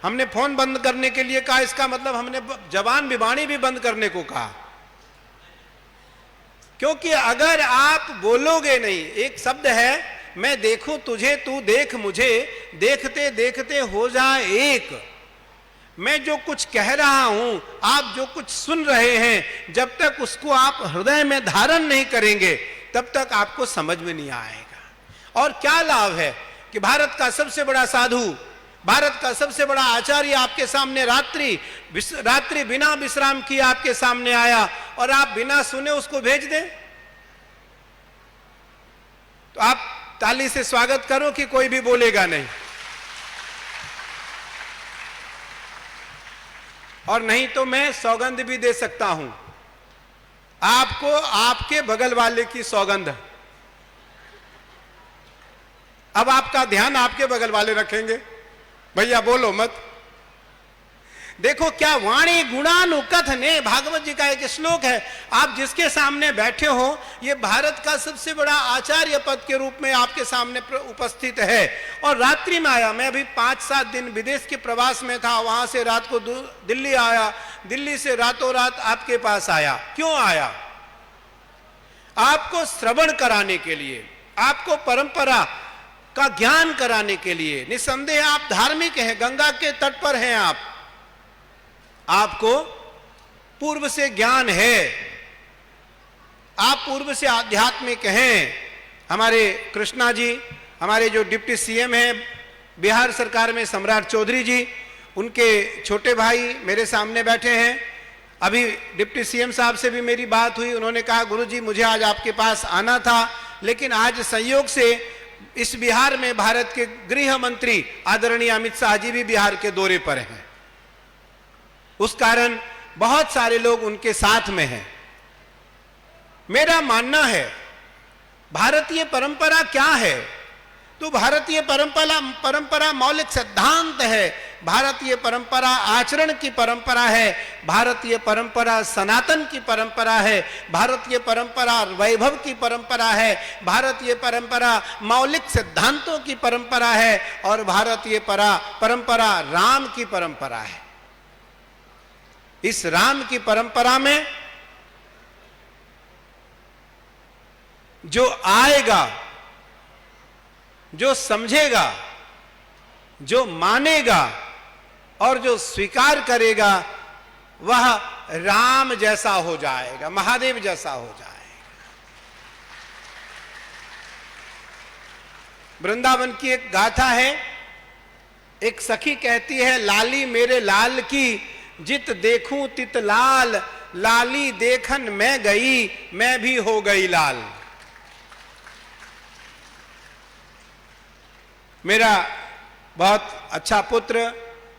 हमने फोन बंद करने के लिए कहा, इसका मतलब हमने जबान विवाणी भी बंद करने को कहा। क्योंकि अगर आप बोलोगे नहीं, एक शब्द है मैं देखूं तुझे तू देख मुझे, देखते देखते हो जाए एक। मैं जो कुछ कह रहा हूं, आप जो कुछ सुन रहे हैं, जब तक उसको आप हृदय में धारण नहीं करेंगे तब तक आपको समझ में नहीं आएगा। और क्या लाभ है कि भारत का सबसे बड़ा साधु, भारत का सबसे बड़ा आचार्य आपके सामने रात्रि बिना विश्राम किए आपके सामने आया और आप बिना सुने उसको भेज दें? तो आप ताली से स्वागत करो कि कोई भी बोलेगा नहीं। और नहीं तो मैं सौगंध भी दे सकता हूं आपको, आपके बगल वाले की सौगंध। अब आपका ध्यान आपके बगल वाले रखेंगे, भैया बोलो मत। देखो क्या वाणी गुणानुकथने, भागवत जी का एक श्लोक है। आप जिसके सामने बैठे हो, ये भारत का सबसे बड़ा आचार्य पद के रूप में आपके सामने उपस्थित है। और रात्रि में आया, मैं अभी 5-7 दिन विदेश के प्रवास में था, वहां से रात को दिल्ली आया, दिल्ली से रातों रात आपके पास आया। क्यों आया? आपको श्रवण कराने के लिए, आपको परंपरा का ज्ञान कराने के लिए। निस्संदेह आप धार्मिक हैं, गंगा के तट पर हैं आपको पूर्व से ज्ञान है, आप पूर्व से आध्यात्मिक हैं। हमारे कृष्णा जी, हमारे जो डिप्टी सीएम हैं बिहार सरकार में, सम्राट चौधरी जी, उनके छोटे भाई मेरे सामने बैठे हैं। अभी डिप्टी सीएम साहब से भी मेरी बात हुई, उन्होंने कहा गुरुजी मुझे आज आपके पास आना था, लेकिन आज संयोग से इस बिहार में भारत के गृह मंत्री आदरणीय अमित शाह जी भी बिहार के दौरे पर हैं। उस कारण बहुत सारे लोग उनके साथ में हैं। मेरा मानना है भारतीय परंपरा क्या है? तो भारतीय परंपरा मौलिक सिद्धांत है। भारतीय परंपरा आचरण की परंपरा है। भारतीय परंपरा सनातन की परंपरा है। भारतीय परंपरा वैभव की परंपरा है। भारतीय परंपरा मौलिक सिद्धांतों की परंपरा है। और भारतीय परंपरा राम की परंपरा है। इस राम की परंपरा में जो आएगा, जो समझेगा, जो मानेगा और जो स्वीकार करेगा, वह राम जैसा हो जाएगा, महादेव जैसा हो जाएगा। वृंदावन की एक गाथा है। एक सखी कहती है, लाली मेरे लाल की जित देखूं तित लाल, लाली देखन मैं गई, मैं भी हो गई लाल। मेरा बहुत अच्छा पुत्र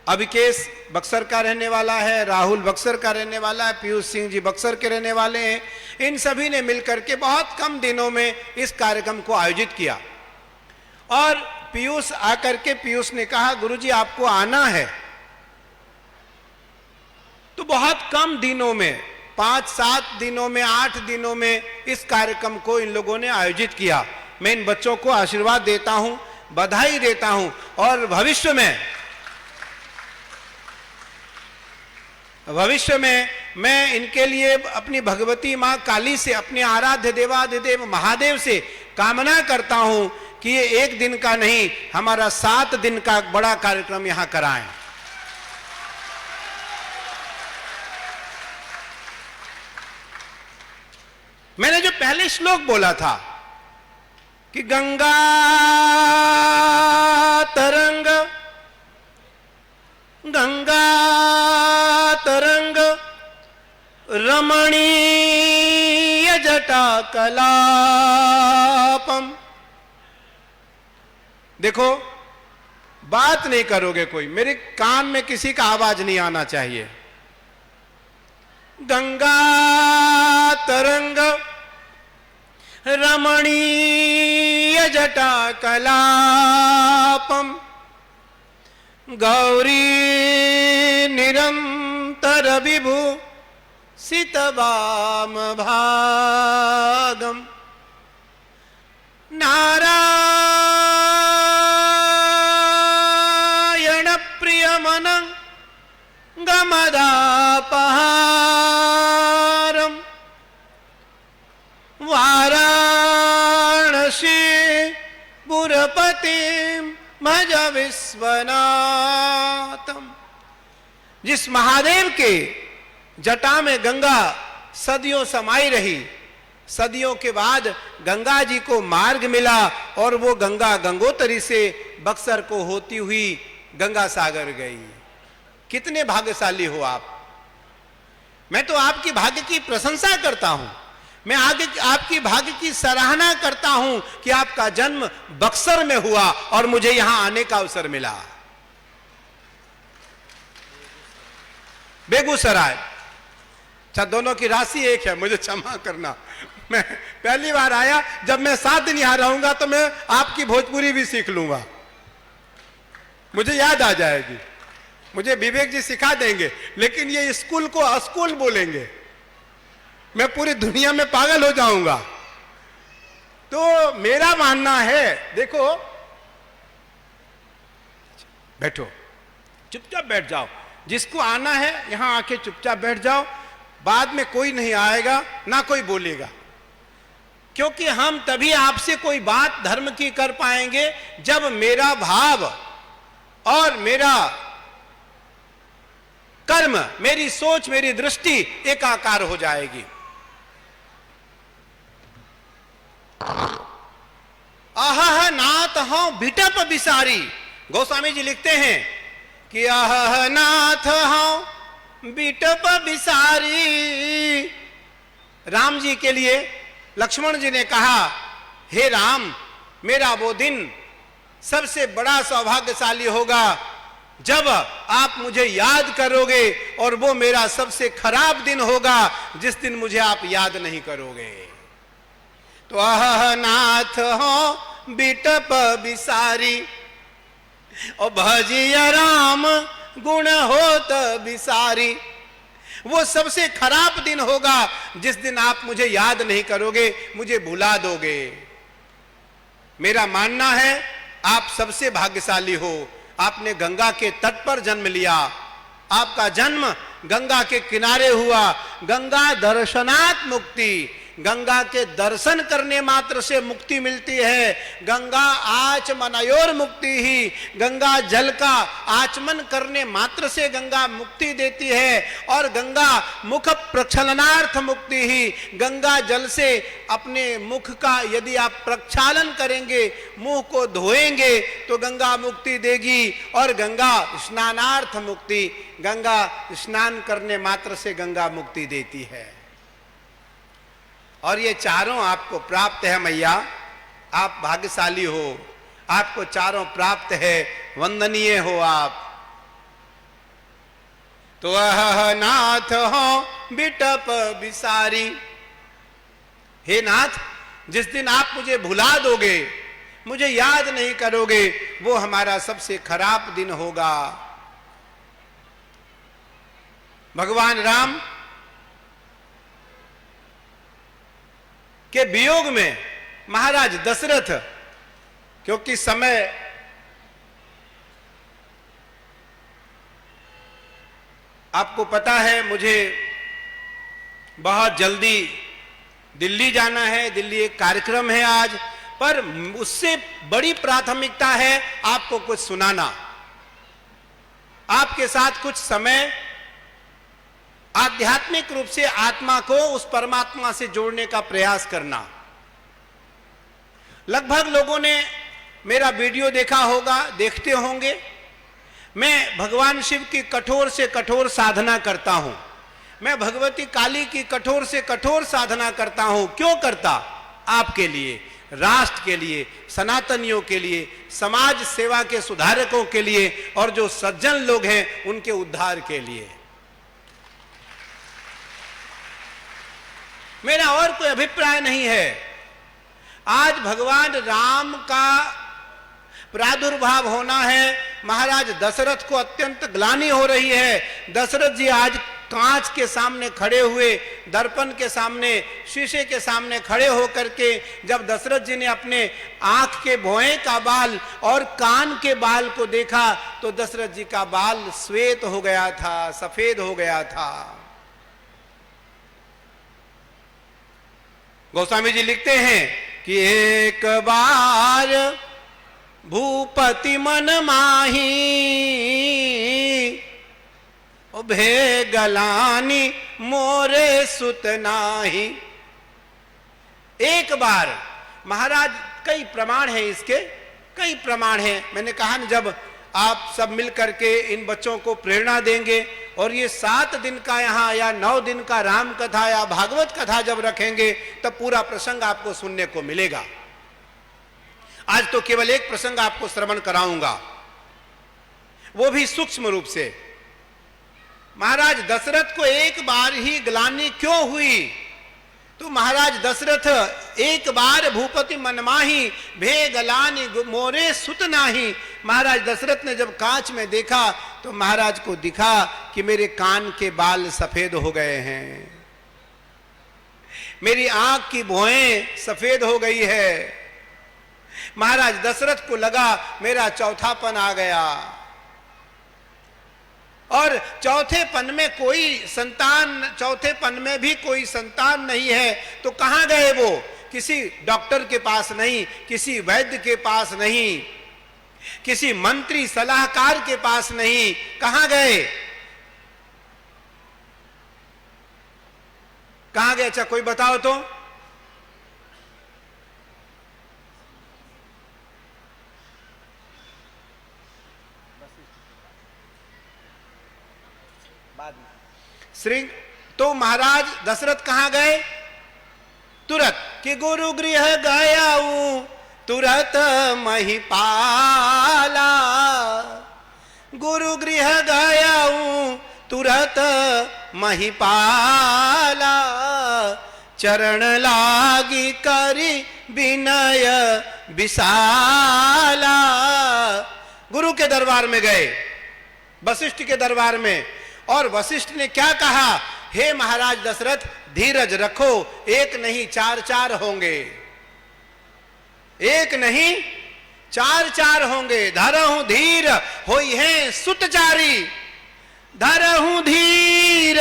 अभिकेश बक्सर का रहने वाला है, राहुल बक्सर का रहने वाला है, पीयूष सिंह जी बक्सर के रहने वाले हैं। इन सभी ने मिलकर के बहुत कम दिनों में इस कार्यक्रम को आयोजित किया। और पीयूष आकर के पीयूष ने कहा, गुरुजी आपको आना है। तो बहुत कम दिनों में, 5-7 दिनों में, 8 दिनों में इस कार्यक्रम को इन लोगों ने आयोजित किया। मैं इन बच्चों को आशीर्वाद देता हूं, बधाई देता हूं, और भविष्य में मैं इनके लिए अपनी भगवती मां काली से, अपने आराध्य देवाधिदेव महादेव से कामना करता हूं कि ये 1 दिन का नहीं, हमारा 7 दिन का बड़ा कार्यक्रम यहां कराएं। मैंने जो पहले श्लोक बोला था कि गंगा तरंग, गंगा तरंग रमणीय जटा कलापम। देखो, बात नहीं करोगे कोई, मेरे कान में किसी का आवाज नहीं आना चाहिए। गंगा तरंग रमणीय जटा कलापम गौरी निरंतर विभु सितवाम भागम नारायण प्रियमन गमदापहारम वाराणसी पुरपतिम भज विश्वनाथम। जिस महादेव के जटा में गंगा सदियों समाई रही, सदियों के बाद गंगा जी को मार्ग मिला और वो गंगा गंगोत्री से बक्सर को होती हुई गंगा सागर गई। कितने भाग्यशाली हो आप। मैं तो आपकी भाग्य की प्रशंसा करता हूं, मैं आगे आपकी भाग्य की सराहना करता हूं कि आपका जन्म बक्सर में हुआ और मुझे यहां आने का अवसर मिला। बेगूसराय, अच्छा दोनों की राशि एक है, मुझे क्षमा करना। मैं पहली बार आया, जब मैं 7 दिन यहां रहूंगा तो मैं आपकी भोजपुरी भी सीख लूंगा, मुझे याद आ जाएगी। मुझे विवेक जी सिखा देंगे, लेकिन ये स्कूल को अस्कूल बोलेंगे, मैं पूरी दुनिया में पागल हो जाऊंगा। तो मेरा मानना है, देखो, बैठो, चुपचाप बैठ जाओ, जिसको आना है यहां आके चुपचाप बैठ जाओ, बाद में कोई नहीं आएगा ना कोई बोलेगा, क्योंकि हम तभी आपसे कोई बात धर्म की कर पाएंगे जब मेरा भाव और मेरा कर्म, मेरी सोच, मेरी दृष्टि एकाकार हो जाएगी। अहह नाथ हूं बिटप बिसारी, गोस्वामी जी लिखते हैं कि अहह नाथ हूं बिटप बिसारी। राम जी के लिए लक्ष्मण जी ने कहा, हे राम, मेरा वो दिन सबसे बड़ा सौभाग्यशाली होगा जब आप मुझे याद करोगे, और वो मेरा सबसे खराब दिन होगा जिस दिन मुझे आप याद नहीं करोगे। तो अह नाथ हो बिटप बिसारी, और भजिया राम गुण होत बिसारी। वो सबसे खराब दिन होगा जिस दिन आप मुझे याद नहीं करोगे, मुझे भुला दोगे। मेरा मानना है आप सबसे भाग्यशाली हो, आपने गंगा के तट पर जन्म लिया, आपका जन्म गंगा के किनारे हुआ। गंगा दर्शनात् मुक्ति, गंगा के दर्शन करने मात्र से मुक्ति मिलती है। गंगा आचमनयोर मुक्ति ही, गंगा जल का आचमन करने मात्र से गंगा मुक्ति देती है। और गंगा मुख प्रक्षालनार्थ मुक्ति ही, गंगा जल से अपने मुख का यदि आप प्रक्षालन करेंगे, मुंह को धोएंगे तो गंगा मुक्ति देगी। और गंगा स्नानार्थ मुक्ति, गंगा स्नान करने मात्र से गंगा मुक्ति देती है। और ये चारों आपको प्राप्त है मैया, आप भाग्यशाली हो, आपको चारों प्राप्त है, वंदनीय हो आप। तो अह नाथ हो बिटप बिसारी, हे नाथ, जिस दिन आप मुझे भुला दोगे, मुझे याद नहीं करोगे, वो हमारा सबसे खराब दिन होगा। भगवान राम के वियोग में महाराज दशरथ, क्योंकि समय आपको पता है, मुझे बहुत जल्दी दिल्ली जाना है, दिल्ली एक कार्यक्रम है आज, पर उससे बड़ी प्राथमिकता है आपको कुछ सुनाना, आपके साथ कुछ समय आध्यात्मिक रूप से आत्मा को उस परमात्मा से जोड़ने का प्रयास करना। लगभग लोगों ने मेरा वीडियो देखा होगा, देखते होंगे। मैं भगवान शिव की कठोर से कठोर साधना करता हूं, मैं भगवती काली की कठोर से कठोर साधना करता हूं। क्यों करता? आपके लिए, राष्ट्र के लिए, सनातनियों के लिए, समाज सेवा के सुधारकों के लिए और जो सज्जन लोग हैं उनके उद्धार के लिए। मेरा और कोई अभिप्राय नहीं है। आज भगवान राम का प्रादुर्भाव होना है, महाराज दशरथ को अत्यंत ग्लानि हो रही है। दशरथ जी आज कांच के सामने खड़े हुए, दर्पण के सामने, शीशे के सामने खड़े होकर के जब दशरथ जी ने अपने आंख के भौएं का बाल और कान के बाल को देखा तो दशरथ जी का बाल श्वेत हो गया था, सफेद हो गया था। गोस्वामी जी लिखते हैं कि एक बार भूपति मन माही उभे गलानी मोरे सुत नाही। एक बार, महाराज कई प्रमाण हैं इसके, कई प्रमाण हैं। मैंने कहा न, जब आप सब मिल करके इन बच्चों को प्रेरणा देंगे और ये 7 दिन का यहाँ या 9 दिन का राम कथा या भागवत कथा जब रखेंगे तब पूरा प्रसंग आपको सुनने को मिलेगा। आज तो केवल एक प्रसंग आपको श्रवण कराऊंगा, वो भी सूक्ष्म रूप से। महाराज दशरथ को एक बार ही ग्लानि क्यों हुई? तो महाराज दशरथ एक बार भूपति मनमाही भे गलानि मोरे सुत नाही। महाराज दशरथ ने जब कांच में देखा तो महाराज को दिखा कि मेरे कान के बाल सफेद हो गए हैं, मेरी आंख की भौएं सफेद हो गई है। महाराज दशरथ को लगा मेरा चौथापन आ गया और चौथेपन में कोई संतान, चौथेपन में भी कोई संतान नहीं है। तो कहां गए वो? किसी डॉक्टर के पास नहीं, किसी वैद्य के पास नहीं, किसी मंत्री सलाहकार के पास नहीं। कहां गए? कहां गए? अच्छा कोई बताओ तो। श्री तो महाराज दशरथ कहां गए? तुरत कि गुरु गृह गयाऊं तुरत महिपाला, गुरु गृह गयाऊं तुरत महिपाला, चरण लागी करी विनय विशाला। गुरु के दरबार में गए, वशिष्ठ के दरबार में, और वशिष्ठ ने क्या कहा? हे महाराज दशरथ, धीरज रखो, एक नहीं 4 होंगे, एक नहीं 4 होंगे। धरहूं धीर होई है सुतचारी, धरहूं धीर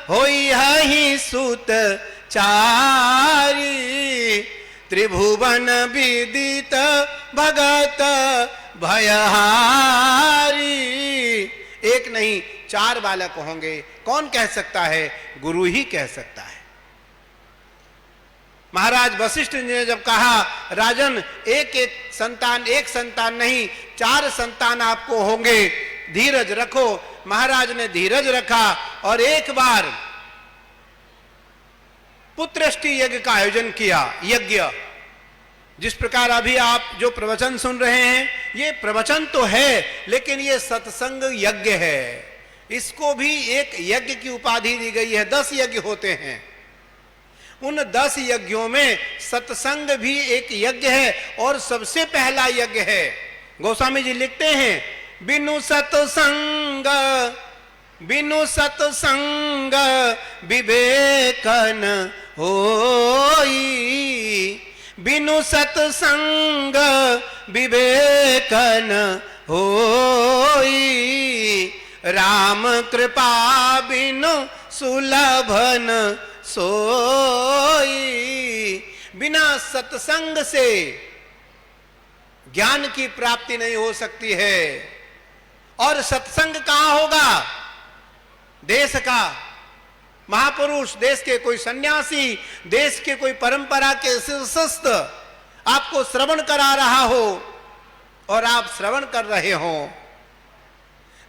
होई है ही सुतचारी, त्रिभुवन विदित भगत भयहारी। एक नहीं 4 बालक होंगे। कौन कह सकता है? गुरु ही कह सकता है। महाराज वशिष्ठ ने जब कहा राजन एक संतान नहीं 4 संतान आपको होंगे, धीरज रखो, महाराज ने धीरज रखा और एक बार पुत्रष्टि यज्ञ का आयोजन किया। यज्ञ जिस प्रकार अभी आप जो प्रवचन सुन रहे हैं, ये प्रवचन तो है लेकिन ये सत्संग यज्ञ है। इसको भी एक यज्ञ की उपाधि दी गई है। 10 यज्ञ होते हैं, उन 10 यज्ञों में सत्संग भी एक यज्ञ है और सबसे पहला यज्ञ है। गोस्वामी जी लिखते हैं बिनु सत्संग बिनु सतसंग विवेकन होई, बिनु सतसंग विवेकन होई, राम कृपा बिनु सुलभन सोई। बिना सत्संग से ज्ञान की प्राप्ति नहीं हो सकती है। और सत्संग कहां होगा? देश का महापुरुष, देश के कोई सन्यासी, देश के कोई परंपरा के शिष्यस्त आपको श्रवण करा रहा हो और आप श्रवण कर रहे हो,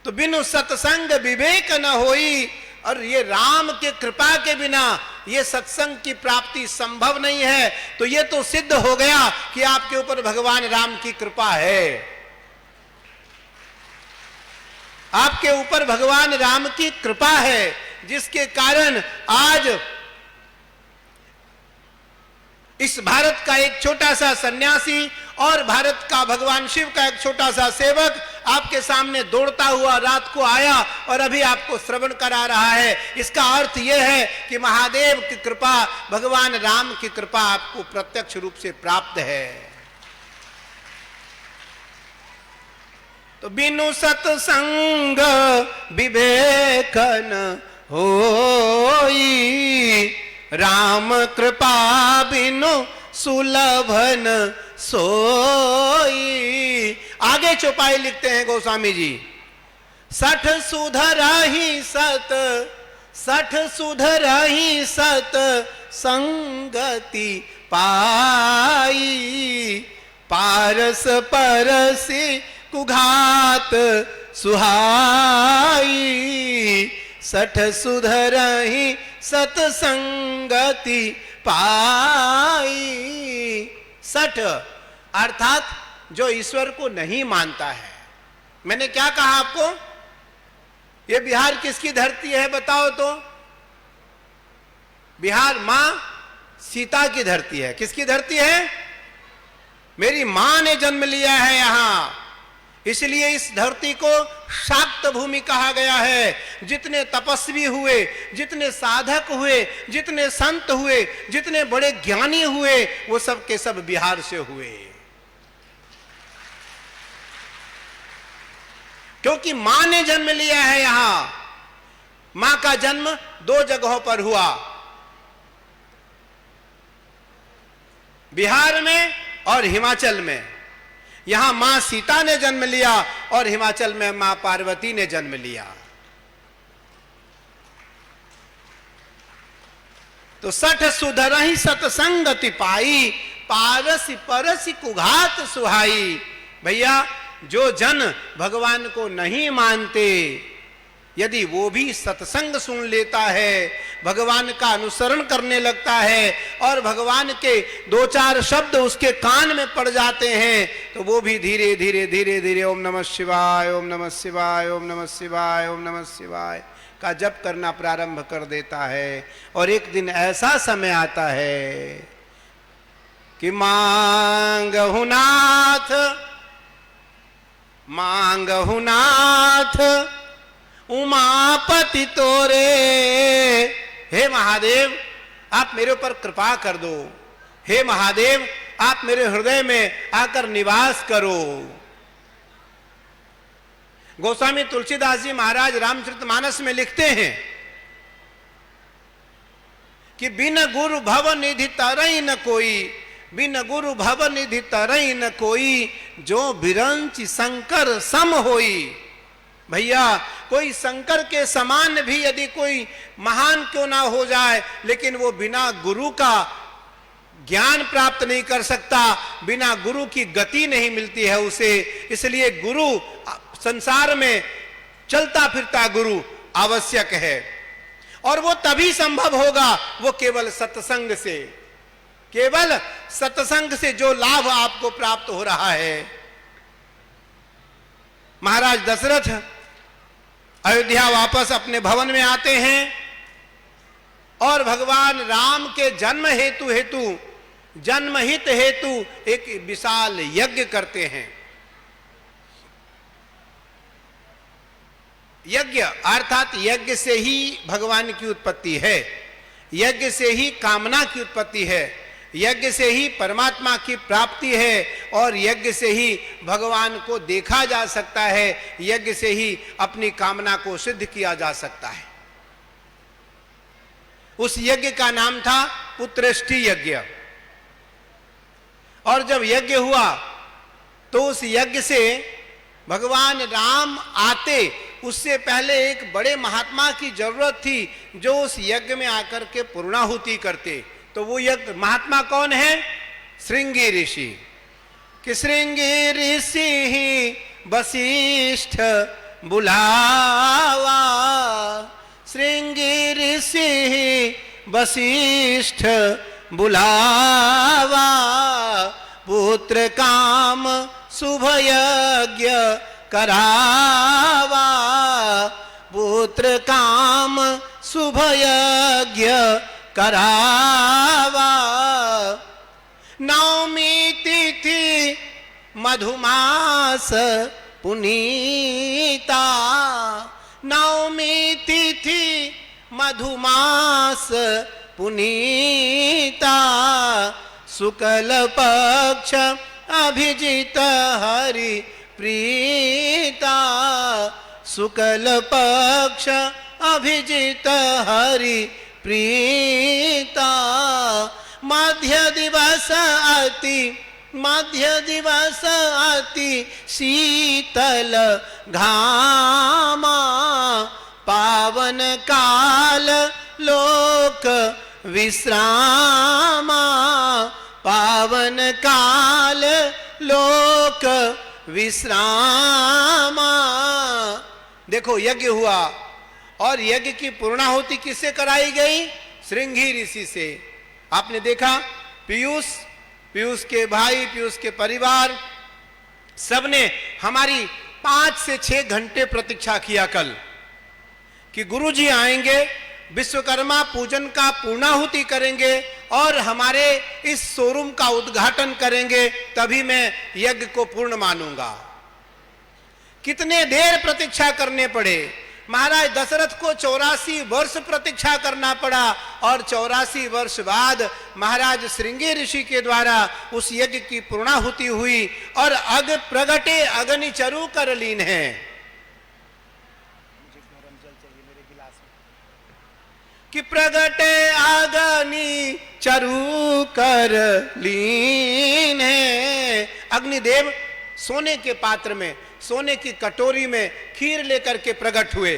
तो बिनु सत्संग विवेक न होई। और ये राम के कृपा के बिना ये सत्संग की प्राप्ति संभव नहीं है। तो ये तो सिद्ध हो गया कि आपके ऊपर भगवान राम की कृपा है, आपके ऊपर भगवान राम की कृपा है, जिसके कारण आज इस भारत का एक छोटा सा सन्यासी और भारत का भगवान शिव का एक छोटा सा सेवक आपके सामने दौड़ता हुआ रात को आया और अभी आपको श्रवण करा रहा है। इसका अर्थ यह है कि महादेव की कृपा, भगवान राम की कृपा आपको प्रत्यक्ष रूप से प्राप्त है। तो बिनु सत्संग विवेकन होई, राम कृपा बिनु सुलभन सोई। आगे चौपाई लिखते हैं गोस्वामी जी, 60 सुधरहि सत, 60 सुधरहि सत संगति पाई, पारस परसि कुघात सुहाई, 60 सुधरहि सतसंगति पाई। 60 अर्थात जो ईश्वर को नहीं मानता है। मैंने क्या कहा आपको? ये बिहार किसकी धरती है बताओ तो? बिहार मां सीता की धरती है। किसकी धरती है? मेरी मां ने जन्म लिया है यहां, इसलिए इस धरती को शाक्त भूमि कहा गया है। जितने तपस्वी हुए, जितने साधक हुए, जितने संत हुए, जितने बड़े ज्ञानी हुए, वो सब के सब बिहार से हुए, क्योंकि मां ने जन्म लिया है यहां। मां का जन्म 2 जगहों पर हुआ, बिहार में और हिमाचल में। यहां मां सीता ने जन्म लिया और हिमाचल में मां पार्वती ने जन्म लिया। तो 60 सुधरहि सतसंगति पाई, पारसी परसी कुघात सुहाई। भैया, जो जन भगवान को नहीं मानते, यदि वो भी सत्संग सुन लेता है, भगवान का अनुसरण करने लगता है और भगवान के 2-4 शब्द उसके कान में पड़ जाते हैं, तो वो भी धीरे धीरे धीरे धीरे ओम नमः शिवाय, ओम नमः शिवाय, ओम नमः शिवाय, ओम नमः शिवाय का जप करना प्रारंभ कर देता है। और एक दिन ऐसा समय आता है कि मांगहु नाथ, मांगहु नाथ उमापति तोरे। हे महादेव, आप मेरे ऊपर कृपा कर दो। हे महादेव, आप मेरे हृदय में आकर निवास करो। गोस्वामी तुलसीदास जी महाराज रामचरितमानस में लिखते हैं कि बिन गुरु भव निधि तरई न कोई, बिन गुरु भव निधि तरई न कोई, जो बिरंच शंकर सम होई। भैया, कोई शंकर के समान भी यदि कोई महान क्यों ना हो जाए, लेकिन वो बिना गुरु का ज्ञान प्राप्त नहीं कर सकता, बिना गुरु की गति नहीं मिलती है उसे। इसलिए गुरु, संसार में चलता फिरता गुरु आवश्यक है, और वो तभी संभव होगा, वो केवल सत्संग से, केवल सत्संग से जो लाभ आपको प्राप्त हो रहा है। महाराज दशरथ अयोध्या वापस अपने भवन में आते हैं और भगवान राम के जन्म हेतु जन्महित हेतु एक विशाल यज्ञ करते हैं। यज्ञ अर्थात यज्ञ से ही भगवान की उत्पत्ति है, यज्ञ से ही कामना की उत्पत्ति है, यज्ञ से ही परमात्मा की प्राप्ति है और यज्ञ से ही भगवान को देखा जा सकता है, यज्ञ से ही अपनी कामना को सिद्ध किया जा सकता है। उस यज्ञ का नाम था पुत्रेष्टि यज्ञ। और जब यज्ञ हुआ तो उस यज्ञ से भगवान राम आते उससे पहले एक बड़े महात्मा की जरूरत थी जो उस यज्ञ में आकर के पूर्णाहुति करते। तो वो यज्ञ महात्मा कौन है? श्रृंगी ऋषि। कि श्रृंगी ऋषि ही वशिष्ठ बुलावा, श्रृंगी ऋषि ही वशिष्ठ बुलावा, पुत्र काम शुभ यज्ञ करावा, पुत्र काम शुभ यज्ञ करावा। नवमी तिथि मधुमास पुनीता, नवमी तिथि मधुमास पुनीता, शुक्ल पक्ष अभिजित हरि प्रीता, शुक्ल पक्ष अभिजित हरि प्रीता। मध्य दिवस अति शीतल घामा, पावन काल लोक विश्रामा, पावन काल लोक विश्रामा। देखो यज्ञ हुआ और यज्ञ की पूर्णाहुति किससे कराई गई? श्रृंगी ऋषि से। आपने देखा पीयूष के भाई, पीयूष के परिवार सबने हमारी 5 से 6 घंटे प्रतीक्षा किया कल कि गुरुजी आएंगे, विश्वकर्मा पूजन का पूर्णाहुति करेंगे और हमारे इस शोरूम का उद्घाटन करेंगे, तभी मैं यज्ञ को पूर्ण मानूंगा। कितने देर प्रतीक्षा करने पड़े। महाराज दशरथ को 84 वर्ष प्रतीक्षा करना पड़ा और 84 वर्ष बाद महाराज श्रृंगी ऋषि के द्वारा उस यज्ञ की पूर्णाहुति हुई और अग प्रगटे अग्नि चरु कर लीन है। कि प्रगटे अग्नि चरु कर लीन है। अग्निदेव सोने के पात्र में, सोने की कटोरी में खीर लेकर के प्रकट हुए,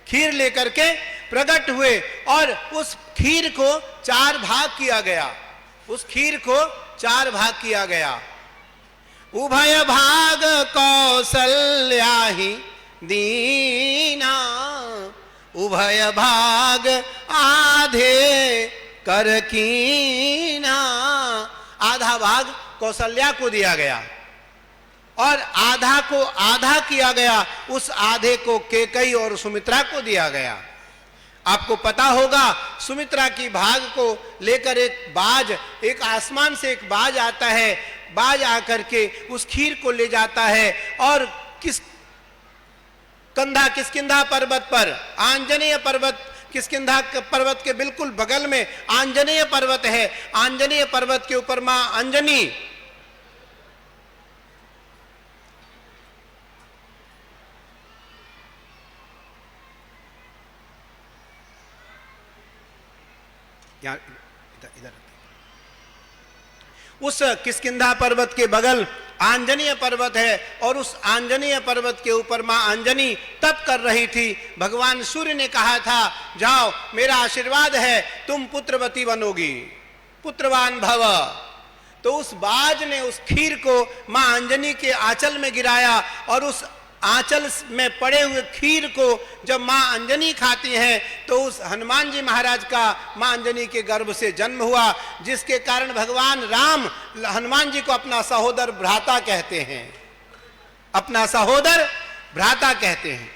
खीर लेकर के प्रकट हुए और उस खीर को 4 भाग किया गया, उस खीर को 4 भाग किया गया। उभय भाग कौशल्या ही दीना, उभय भाग आधे कर कीना। आधा भाग कौशल्या को दिया गया और आधा को आधा किया गया, उस आधे को केकई और सुमित्रा को दिया गया। आपको पता होगा सुमित्रा की भाग को लेकर एक बाज, एक आसमान से एक बाज आता है, बाज आकर के उस खीर को ले जाता है और किष्किंधा पर्वत पर, आंजनेय पर्वत, किष्किंधा पर्वत के बिल्कुल बगल में आंजनेय पर्वत है, आंजनेय पर्वत के ऊपर मां अंजनी इधर उस किष्किंधा पर्वत के बगल आंजनेय पर्वत है और उस आंजनेय पर्वत के ऊपर मां अंजनी तप कर रही थी। भगवान सूर्य ने कहा था जाओ मेरा आशीर्वाद है तुम पुत्रवती बनोगी, पुत्रवान भव। तो उस बाज ने उस खीर को मां अंजनी के आंचल में गिराया और उस आंचल में पड़े हुए खीर को जब मां अंजनी खाती हैं तो उस हनुमान जी महाराज का मां अंजनी के गर्भ से जन्म हुआ, जिसके कारण भगवान राम हनुमान जी को अपना सहोदर भ्राता कहते हैं, अपना सहोदर भ्राता कहते हैं।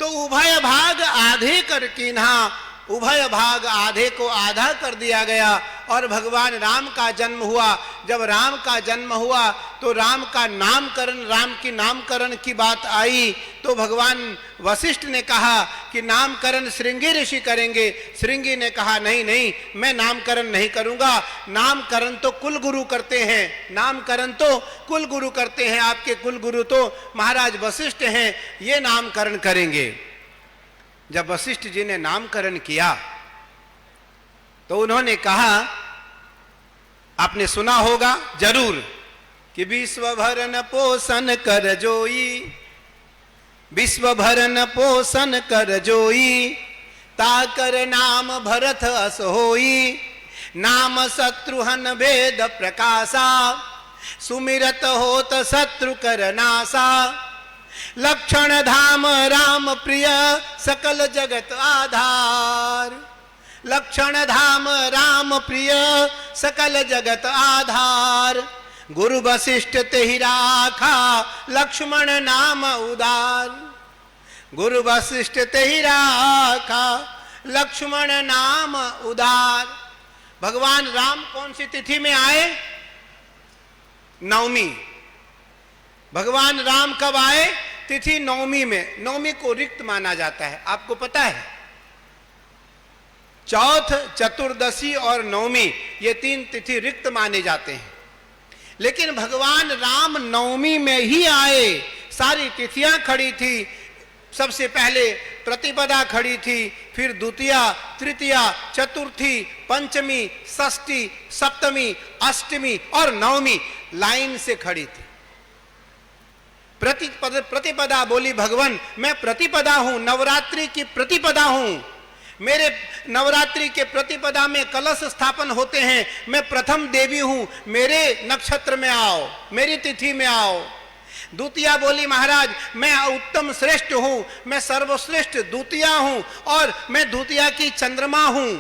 तो उभय भाग आधे कर कीन्हा, उभय भाग आधे को आधा कर दिया गया और भगवान राम का जन्म हुआ। जब राम का जन्म हुआ तो राम का नामकरण, राम की नामकरण की बात आई तो भगवान वशिष्ठ ने कहा कि नामकरण श्रृंगी ऋषि करेंगे। श्रृंगी ने कहा नहीं नहीं, मैं नामकरण नहीं करूंगा, नामकरण तो कुल गुरु करते हैं, नामकरण तो कुल गुरु करते हैं, आपके कुल गुरु तो महाराज वशिष्ठ हैं, ये नामकरण करेंगे। जब वशिष्ठ जी ने नामकरण किया तो उन्होंने कहा, आपने सुना होगा जरूर कि विश्व भरन पोषण कर जोई, विश्व भरन पोषण कर जोई, ताकर नाम भरत अस होई, नाम शत्रुहन भेद प्रकाशा, सुमिरत होत शत्रु कर नासा, लक्षण धाम राम प्रिय सकल जगत आधार, लक्षण धाम राम प्रिय सकल जगत आधार, गुरु वशिष्ठ तेहि राखा लक्ष्मण नाम उदार, गुरु वशिष्ठ तेहि राखा लक्ष्मण नाम उदार। भगवान राम कौन सी तिथि में आए? नवमी। भगवान राम कब आए? तिथि नवमी में। नवमी को रिक्त माना जाता है, आपको पता है। चौथ, चतुर्दशी और नवमी ये तीन तिथि रिक्त माने जाते हैं, लेकिन भगवान राम नवमी में ही आए। सारी तिथियां खड़ी थी, सबसे पहले प्रतिपदा खड़ी थी, फिर द्वितीया, तृतीया, चतुर्थी, पंचमी, षष्ठी, सप्तमी, अष्टमी और नवमी लाइन से खड़ी थी। प्रतिपदा बोली भगवान मैं प्रतिपदा हूं, नवरात्रि की प्रतिपदा हूं, मेरे नवरात्रि के प्रतिपदा में कलश स्थापन होते हैं, मैं प्रथम देवी हूं, मेरे नक्षत्र में आओ, मेरी तिथि में आओ। द्वितीया बोली महाराज मैं उत्तम श्रेष्ठ हूं, मैं सर्वश्रेष्ठ द्वितीया हूं और मैं द्वितीया की चंद्रमा हूं।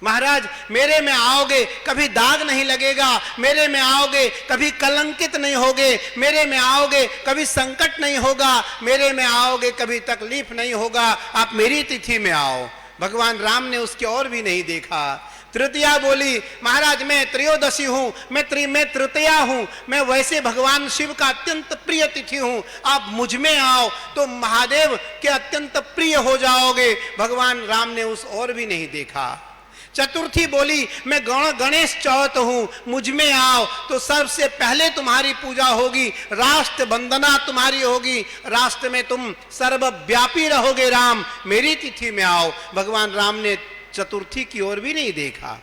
महाराज मेरे में आओगे कभी दाग नहीं लगेगा, मेरे में आओगे कभी कलंकित नहीं होगे, मेरे में आओगे कभी संकट नहीं होगा, मेरे में आओगे कभी तकलीफ नहीं होगा, आप मेरी तिथि में आओ। भगवान राम ने उसकी ओर भी नहीं देखा। तृतीया बोली महाराज मैं त्रयोदशी हूं, मैं तृतीया हूं, मैं वैसे भगवान शिव का अत्यंत प्रिय तिथि हूं, आप मुझ में आओ तो महादेव के अत्यंत प्रिय हो जाओगे। भगवान राम ने उस ओर भी नहीं देखा। चतुर्थी बोली मैं गणेश चौथ हूं, मुझ में आओ तो सबसे पहले तुम्हारी पूजा होगी, राष्ट्र वंदना तुम्हारी होगी, राष्ट्र में तुम सर्वव्यापी रहोगे राम, मेरी तिथि में आओ। भगवान राम ने चतुर्थी की ओर भी नहीं देखा।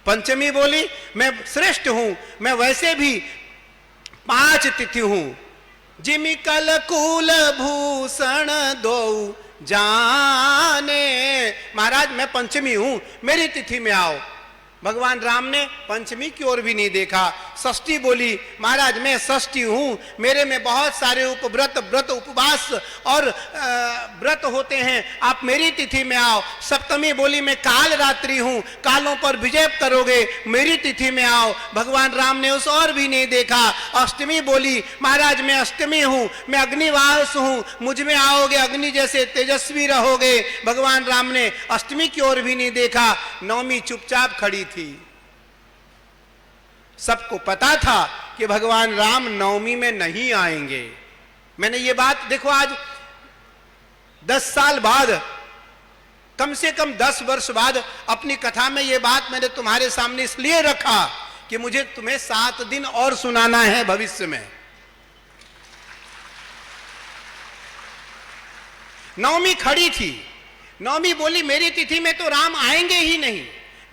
पंचमी बोली मैं श्रेष्ठ हूं, मैं वैसे भी 5 तिथि हूं, जिमि कल कुल भूषण दो जाने, महाराज मैं पंचमी हूं, मेरी तिथि में आओ। भगवान राम ने पंचमी की ओर भी नहीं देखा। षष्ठी बोली महाराज मैं षष्ठी हूं, मेरे में बहुत सारे व्रत उपवास और व्रत होते हैं, आप मेरी तिथि में आओ। सप्तमी बोली मैं काल रात्रि हूं, कालों पर विजय करोगे, मेरी तिथि में आओ। भगवान राम ने उस और भी नहीं देखा। अष्टमी बोली महाराज मैं अष्टमी हूं, मैं अग्निवास हूं, मुझ में आओगे अग्नि जैसे तेजस्वी रहोगे। भगवान राम ने अष्टमी की ओर भी नहीं देखा। नवमी चुपचाप खड़ी थी। सबको पता था कि भगवान राम नवमी में नहीं आएंगे। मैंने ये बात देखो आज 10 साल बाद, कम से कम 10 वर्ष बाद अपनी कथा में ये बात मैंने तुम्हारे सामने इसलिए रखा कि मुझे तुम्हें 7 दिन और सुनाना है भविष्य में। नवमी खड़ी थी। नवमी बोली मेरी तिथि में तो राम आएंगे ही नहीं,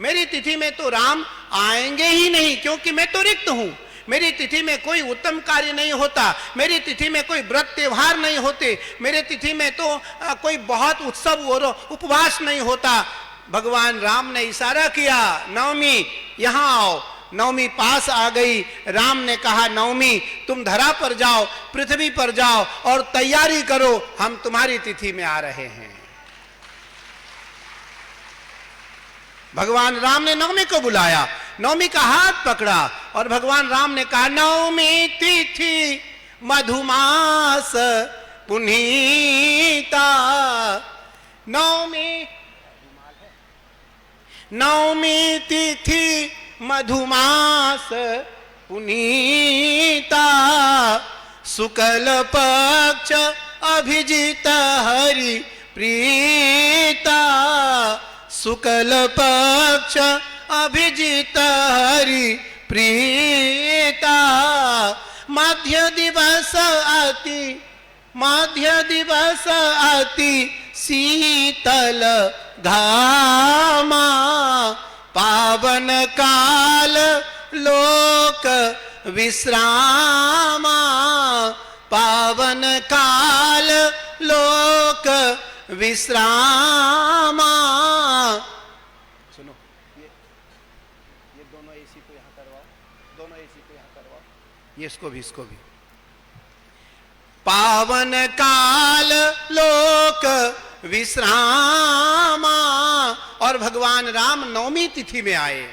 मेरी तिथि में तो राम आएंगे ही नहीं, क्योंकि मैं तो रिक्त हूं। मेरी तिथि में कोई उत्तम कार्य नहीं होता, मेरी तिथि में कोई व्रत त्योहार नहीं होते, मेरे तिथि में तो कोई बहुत उत्सव और उपवास नहीं होता। भगवान राम ने इशारा किया नवमी यहां आओ। नवमी पास आ गई। राम ने कहा नवमी तुम धरा पर जाओ, पृथ्वी पर जाओ और तैयारी करो, हम तुम्हारी तिथि में आ रहे हैं। भगवान राम ने नवमी को बुलाया, नवमी का हाथ पकड़ा और भगवान राम ने कहा नवमी तिथि मधुमास पुनीता, नवमी नवमी तिथि मधुमास पुनीता, शुक्ल पक्ष अभिजित हरि प्रीता, शुक्ल पक्ष अभिजित हरि प्रीता, मध्य दिवस अति शीतल घामा, पावन काल लोक विश्रामा, पावन काल लोक विश्रामा। सुनो, ये दोनों एसी को यहां करवाओ, दोनों एसी को यहां करवाओ, ये इसको भी। पावन काल लोक विश्रामा। और भगवान राम नवमी तिथि में आए,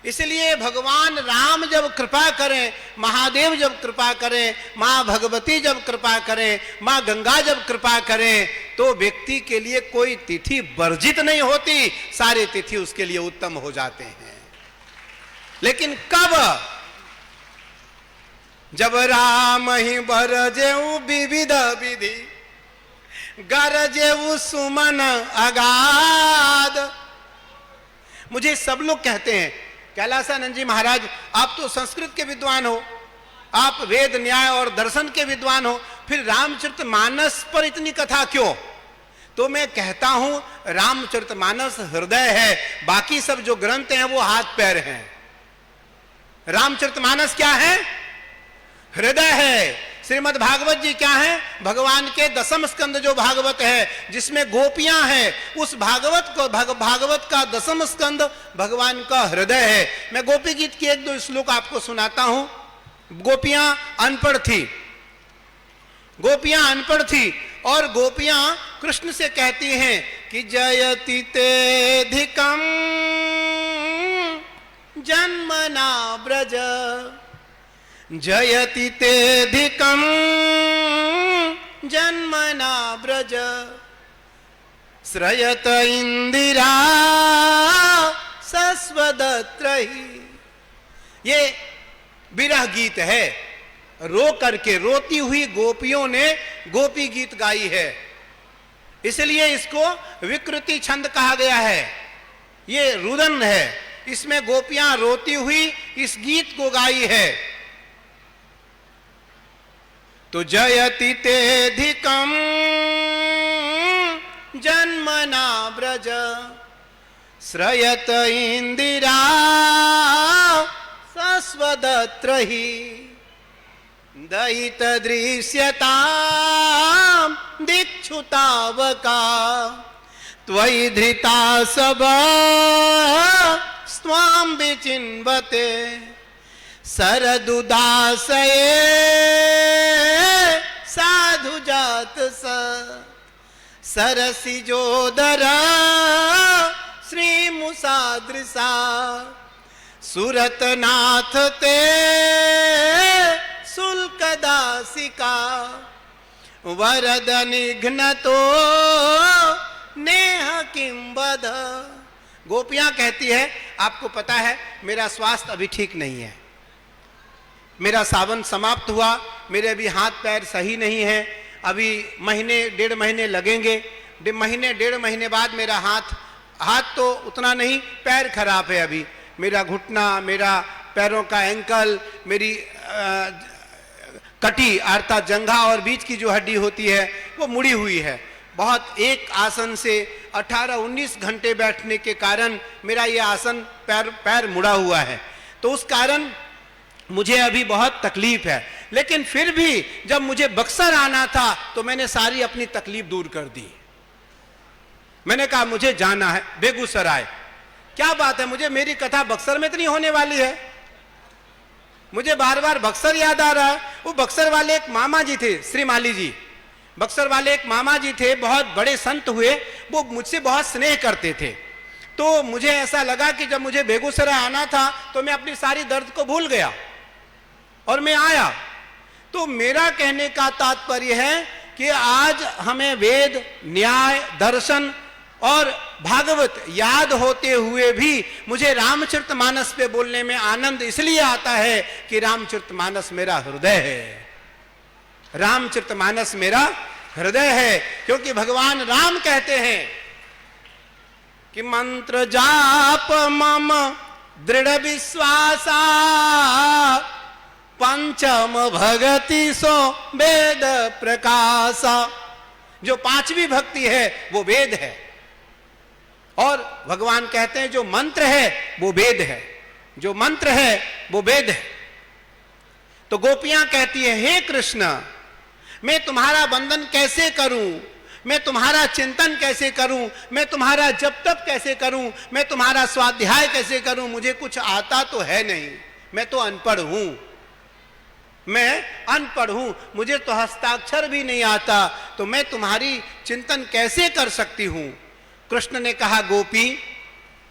इसलिए भगवान राम जब कृपा करें, महादेव जब कृपा करें, मां भगवती जब कृपा करें, मां गंगा जब कृपा करें, तो व्यक्ति के लिए कोई तिथि वर्जित नहीं होती, सारे तिथि उसके लिए उत्तम हो जाते हैं। लेकिन कब? जब राम ही बरजेऊ विविध विधि, गरजेऊ सुमन अगाध। मुझे सब लोग कहते हैं, कैलासानंद जी महाराज आप तो संस्कृत के विद्वान हो, आप वेद न्याय और दर्शन के विद्वान हो, फिर रामचरितमानस पर इतनी कथा क्यों? तो मैं कहता हूं रामचरितमानस हृदय है, बाकी सब जो ग्रंथ हैं वो हाथ पैर हैं। रामचरितमानस क्या है? हृदय है। श्रीमद् भागवत जी क्या है? भगवान के दसम स्कंद जो भागवत है, जिसमें गोपियां हैं, उस भागवत का दसम स्कंद भगवान का हृदय है। मैं गोपी गीत की एक दो श्लोक आपको सुनाता हूं। गोपियां अनपढ़ थी और गोपियां कृष्ण से कहती हैं कि जयति तेधिकम जन्मना ब्रज, जयति तेधिकम जन्मना ब्रज, श्रयत इंदिरा सस्वदत्रहि। ये विरह गीत है, रो करके रोती हुई गोपियों ने गोपी गीत गाई है, इसलिए इसको विकृति छंद कहा गया है। ये रुदन है, इसमें गोपियां रोती हुई इस गीत को गाई है। तो जयति तेधिकम जन्मना ब्रज, श्रयत इंदिरा सस्वदत्रहि, दयित दृश्यता दीक्षुतावका, त्वयि धृता सब स्वां विचिन्वते, शरदुदासये साधु जात स, सरसिजोदर श्री मुसादृशा, सुरतनाथ ते शुल्कदासिका, वरद निघ्नतो नेह किं वद। गोपियां कहती है आपको पता है मेरा स्वास्थ्य अभी ठीक नहीं है, मेरा सावन समाप्त हुआ, मेरे अभी हाथ पैर सही नहीं है, अभी महीने डेढ़ महीने लगेंगे, डेढ़ महीने बाद मेरा हाथ तो उतना नहीं, पैर खराब है अभी, मेरा घुटना, मेरा पैरों का एंकल, मेरी कटी अर्थात जंघा और बीच की जो हड्डी होती है वो मुड़ी हुई है। बहुत एक आसन से 18-19 घंटे बैठने के कारण मेरा ये आसन पैर मुड़ा हुआ है, तो उस कारण मुझे अभी बहुत तकलीफ है। लेकिन फिर भी जब मुझे बक्सर आना था तो मैंने सारी अपनी तकलीफ दूर कर दी। मैंने कहा मुझे जाना है बेगूसराय। क्या बात है, मुझे मेरी कथा बक्सर में इतनी होने वाली है, मुझे बार बार बक्सर याद आ रहा है। वो बक्सर वाले एक मामा जी थे, श्री माली जी, बक्सर वाले एक मामा जी थे, बहुत बड़े संत हुए, वो मुझसे बहुत स्नेह करते थे। तो मुझे ऐसा लगा कि जब मुझे बेगूसराय आना था तो मैं अपनी सारी दर्द को भूल गया और मैं आया। तो मेरा कहने का तात्पर्य है कि आज हमें वेद, न्याय, दर्शन और भागवत याद होते हुए भी मुझे रामचरितमानस पे बोलने में आनंद इसलिए आता है कि रामचरितमानस मेरा हृदय है। रामचरितमानस मेरा हृदय है, क्योंकि भगवान राम कहते हैं कि मंत्र जाप मम दृढ़ विश्वासा, पंचम भगति सो वेद प्रकाशा। जो पांचवी भक्ति है वो वेद है, और भगवान कहते हैं जो मंत्र है वो वेद है, जो मंत्र है वो वेद है। तो गोपियां कहती है, हे कृष्ण, मैं तुम्हारा वंदन कैसे करूं, मैं तुम्हारा चिंतन कैसे करूं, मैं तुम्हारा जप तप कैसे करूं, मैं तुम्हारा स्वाध्याय कैसे करूं, मुझे कुछ आता तो है नहीं, मैं तो अनपढ़ हूं, मैं अनपढ़ हूं, मुझे तो हस्ताक्षर भी नहीं आता, तो मैं तुम्हारी चिंतन कैसे कर सकती हूं। कृष्ण ने कहा, गोपी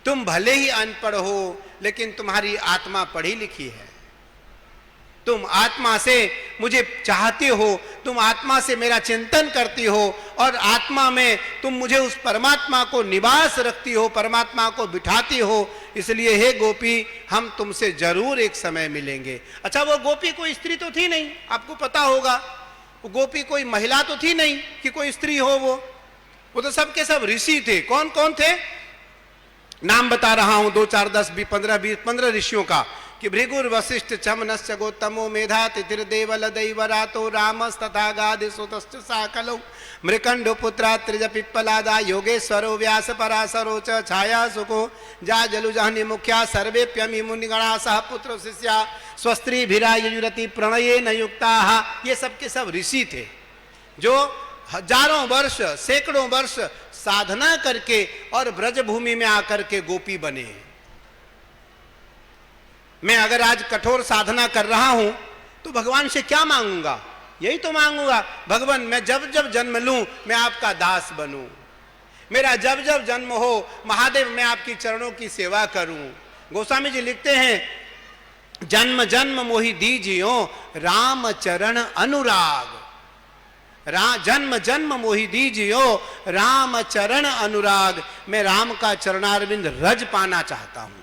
तुम भले ही अनपढ़ हो, लेकिन तुम्हारी आत्मा पढ़ी लिखी है, तुम आत्मा से मुझे चाहती हो, तुम आत्मा से मेरा चिंतन करती हो, और आत्मा में तुम मुझे उस परमात्मा को निवास रखती हो, परमात्मा को बिठाती हो, इसलिए हे गोपी हम तुमसे जरूर एक समय मिलेंगे। अच्छा, वो गोपी कोई स्त्री तो थी नहीं, आपको पता होगा, वो गोपी कोई महिला तो थी नहीं कि कोई स्त्री हो, वो तो सबके सब ऋषि थे। कौन कौन थे, नाम बता रहा हूं, 2 4 10 15 ऋषियों का, कि भृगुर वशिष्ठ चमनश्च गौतमो मेधा तिथिर्देवल दैवरातो रामस्तथा गादिसुतश्च साकलौ मृकंडो पुत्रा त्रिज पिप्पलादा योगेश्वरो व्यास पराशरो च छाया सुको जाजलुजहनि मुख्या सर्वेप्यमि मुनिगणा सह पुत्र शिष्या स्वस्त्री भिरा युजुरति प्रणये न युक्ताः। ये सब के सब ऋषि थे, जो हजारों वर्ष सैकड़ों वर्ष साधना करके और ब्रजभूमि में आकर के गोपी बने। मैं अगर आज कठोर साधना कर रहा हूं तो भगवान से क्या मांगूंगा, यही तो मांगूंगा, भगवान मैं जब जब जन्म लूं मैं आपका दास बनूं, मेरा जब जब जन्म हो महादेव मैं आपकी चरणों की सेवा करूं। गोस्वामी जी लिखते हैं, जन्म जन्म मोहि दीजियो राम चरण अनुराग, जन्म जन्म मोहि दीजियो राम चरण अनुराग, मैं राम का चरणारविंद रज पाना चाहता हूं।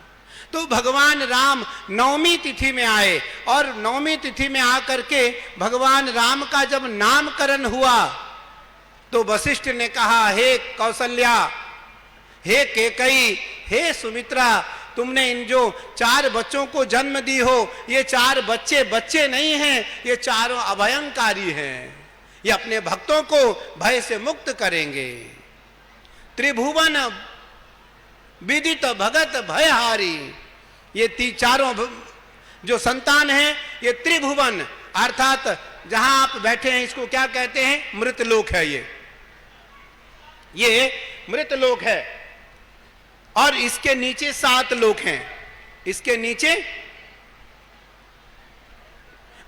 तो भगवान राम नवमी तिथि में आए, और नवमी तिथि में आकर के भगवान राम का जब नामकरण हुआ तो वशिष्ठ ने कहा, हे कौशल्या, हे केकई, हे सुमित्रा, तुमने इन जो 4 बच्चों को जन्म दी हो, ये 4 बच्चे बच्चे नहीं हैं, ये चारों अभयंकारी हैं, ये अपने भक्तों को भय से मुक्त करेंगे। त्रिभुवन विदित भगत भयहारी, ये चारों जो संतान हैं ये त्रिभुवन, अर्थात जहां आप बैठे हैं इसको क्या कहते हैं, मृतलोक है, ये मृतलोक है, और इसके नीचे 7 लोक हैं, इसके नीचे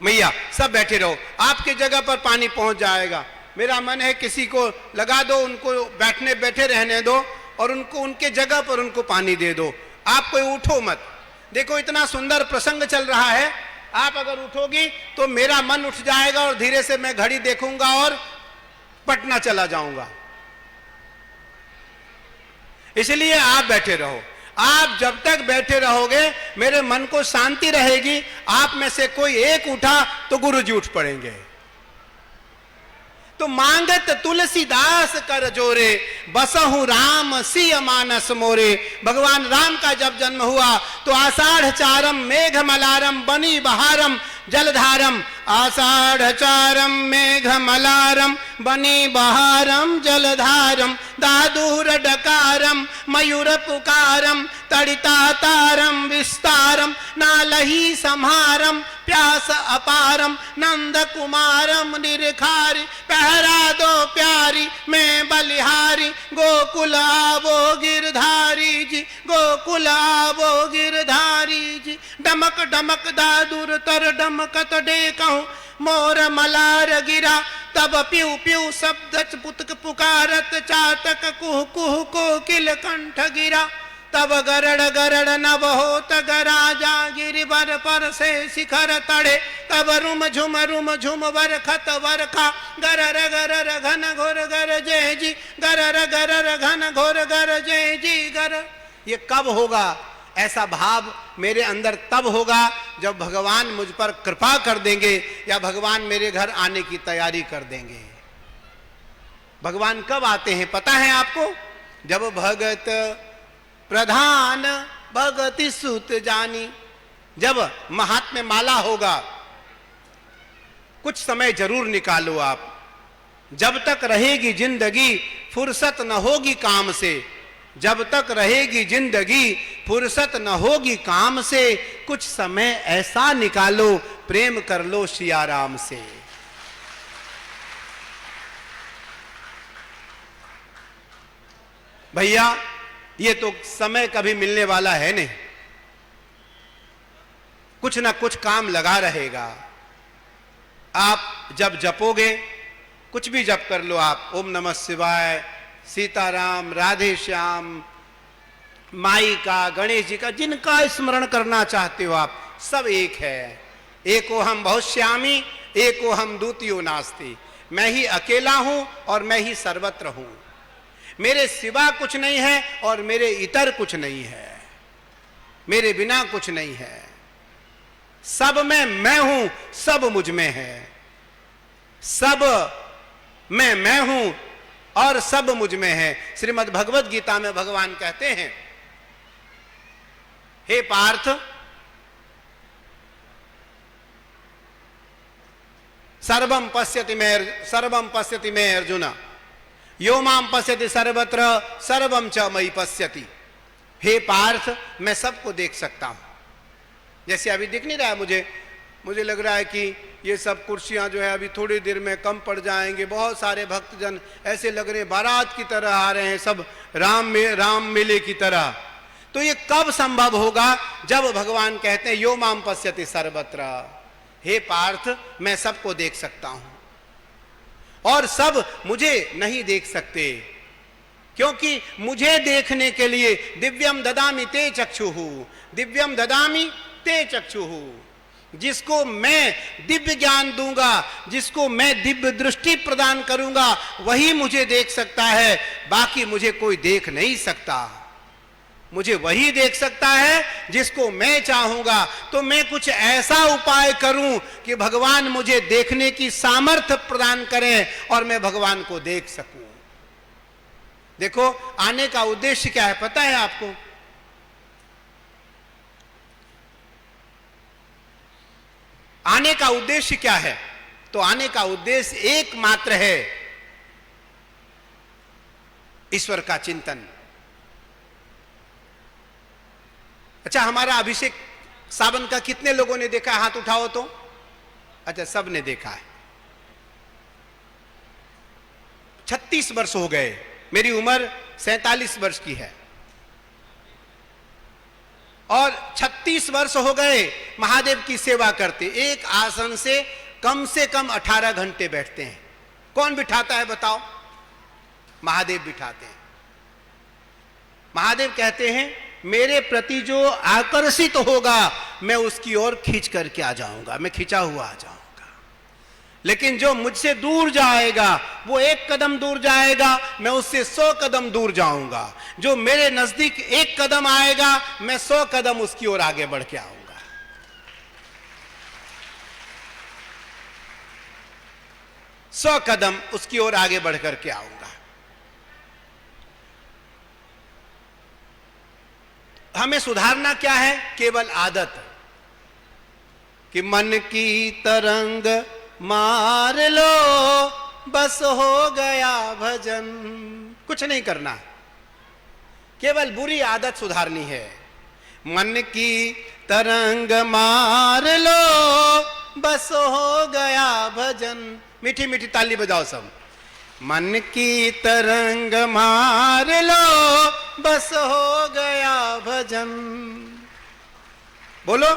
मैया सब बैठे रहो, आपके जगह पर पानी पहुंच जाएगा। मेरा मन है किसी को लगा दो, उनको बैठे रहने दो, और उनको उनके जगह पर उनको पानी दे दो, आप कोई उठो मत। देखो इतना सुंदर प्रसंग चल रहा है, आप अगर उठोगी तो मेरा मन उठ जाएगा, और धीरे से मैं घड़ी देखूंगा और पटना चला जाऊंगा। इसलिए आप बैठे रहो, आप जब तक बैठे रहोगे मेरे मन को शांति रहेगी। आप में से कोई एक उठा तो गुरुजी उठ पड़ेंगे। तो मांगत तुलसीदास कर जोरे, बसहु राम सिय मानस मोरे। भगवान राम का जब जन्म हुआ तो आषाढ़ चारम मेघ मलारम बनी बहारम जलधारम, आषाढ़ चारम मेघ मलारम बनी बहारम जलधारम, दादूर डकारम मयूर पुकारम तड़िता तारम विस्तारम, नालही संहारम प्यास अपारम नंद कुमारम निरखारी, पहरा दो प्यारी मैं बलिहारी, गोकुल आवो गिरधारी जी, गोकुल आवो गिरधारी जी। डमक डमक दादुर तर डमकत देखहु मोर मलार गिरा, तब प्यू प्यू शब्द पुतक पुकारत चातक कुह कुह कोकिल कंठ गिरा। तब गरड़ गरड़ नभ होत गराजा गिरिवर पर से शिखर तड़े तब रुम झुम बरखत बरखा गरर गरर घन घोर गर जय जी गरर गरर घन घोर गर जय जी गर। ये कब होगा? ऐसा भाव मेरे अंदर तब होगा जब भगवान मुझ पर कृपा कर देंगे या भगवान मेरे घर आने की तैयारी कर देंगे। भगवान कब आते हैं पता है आपको? जब भगत प्रधान भगति सुत जानी, जब महात्म्य माला होगा। कुछ समय जरूर निकालो आप, जब तक रहेगी जिंदगी फुर्सत न होगी काम से, जब तक रहेगी जिंदगी फुर्सत न होगी काम से, कुछ समय ऐसा निकालो प्रेम कर लो सिया राम से। भैया ये तो समय कभी मिलने वाला है नहीं, कुछ ना कुछ काम लगा रहेगा। आप जब जपोगे, कुछ भी जप कर लो आप, ओम नमः शिवाय, सीताराम, राधे श्याम, माई का, गणेश जी का, जिनका स्मरण करना चाहते हो आप, सब एक है। एको हम बहुत श्यामी एको हम दूतियो नास्ति, मैं ही अकेला हूं और मैं ही सर्वत्र हूं, मेरे सिवा कुछ नहीं है और मेरे इतर कुछ नहीं है, मेरे बिना कुछ नहीं है, सब में मैं हूं, सब मुझ में है, सब में मैं हूं और सब मुझ में है। श्रीमद् भगवत गीता में भगवान कहते हैं, हे पार्थ, सर्वम पश्यति मे अर्जुन, यो माम पश्यति सर्वत्र सर्वम च मयि पश्यति। हे पार्थ, मैं सबको देख सकता हूं। जैसे अभी दिख नहीं रहा है मुझे लग रहा है कि ये सब कुर्सियां जो है अभी थोड़ी देर में कम पड़ जाएंगे। बहुत सारे भक्तजन ऐसे लग रहे हैं बारात की तरह आ रहे हैं, सब राम मेले की तरह। तो ये कब संभव होगा? जब भगवान कहते हैं यो माम पश्यति सर्वत्र, हे पार्थ मैं सबको देख सकता हूं और सब मुझे नहीं देख सकते, क्योंकि मुझे देखने के लिए दिव्यम ददामि ते चक्षुः, दिव्यम ददामि ते चक्षुः, जिसको मैं दिव्य ज्ञान दूंगा, जिसको मैं दिव्य दृष्टि प्रदान करूंगा, वही मुझे देख सकता है, बाकी मुझे कोई देख नहीं सकता। मुझे वही देख सकता है जिसको मैं चाहूंगा। तो मैं कुछ ऐसा उपाय करूं कि भगवान मुझे देखने की सामर्थ्य प्रदान करें और मैं भगवान को देख सकूं। देखो आने का उद्देश्य क्या है पता है आपको? आने का उद्देश्य क्या है? तो आने का उद्देश्य एकमात्र है, ईश्वर का चिंतन। अच्छा, हमारा अभिषेक सावन का कितने लोगों ने देखा? हाथ उठाओ तो। अच्छा, सब ने देखा है। 36 वर्ष हो गए, मेरी उम्र 47 वर्ष की है और 36 वर्ष हो गए महादेव की सेवा करते। एक आसन से कम 18 घंटे बैठते हैं। कौन बिठाता है बताओ? महादेव बिठाते हैं। महादेव कहते हैं मेरे प्रति जो आकर्षित होगा मैं उसकी ओर खींच करके आ जाऊंगा, मैं खिंचा हुआ आ जाऊंगा। लेकिन जो मुझसे दूर जाएगा वो 1 कदम दूर जाएगा, मैं उससे 100 कदम दूर जाऊंगा। जो मेरे नजदीक 1 कदम आएगा मैं 100 कदम उसकी ओर आगे बढ़ के आऊंगा। सौ कदम उसकी ओर आगे बढ़ करके आऊंगा। हमें सुधारना क्या है? केवल आदत कि मन की तरंग मार लो बस हो गया भजन। कुछ नहीं करना, केवल बुरी आदत सुधारनी है। मन की तरंग मार लो बस हो गया भजन। मीठी मीठी ताली बजाओ सब। मन की तरंग मार लो बस हो गया भजन। बोलो।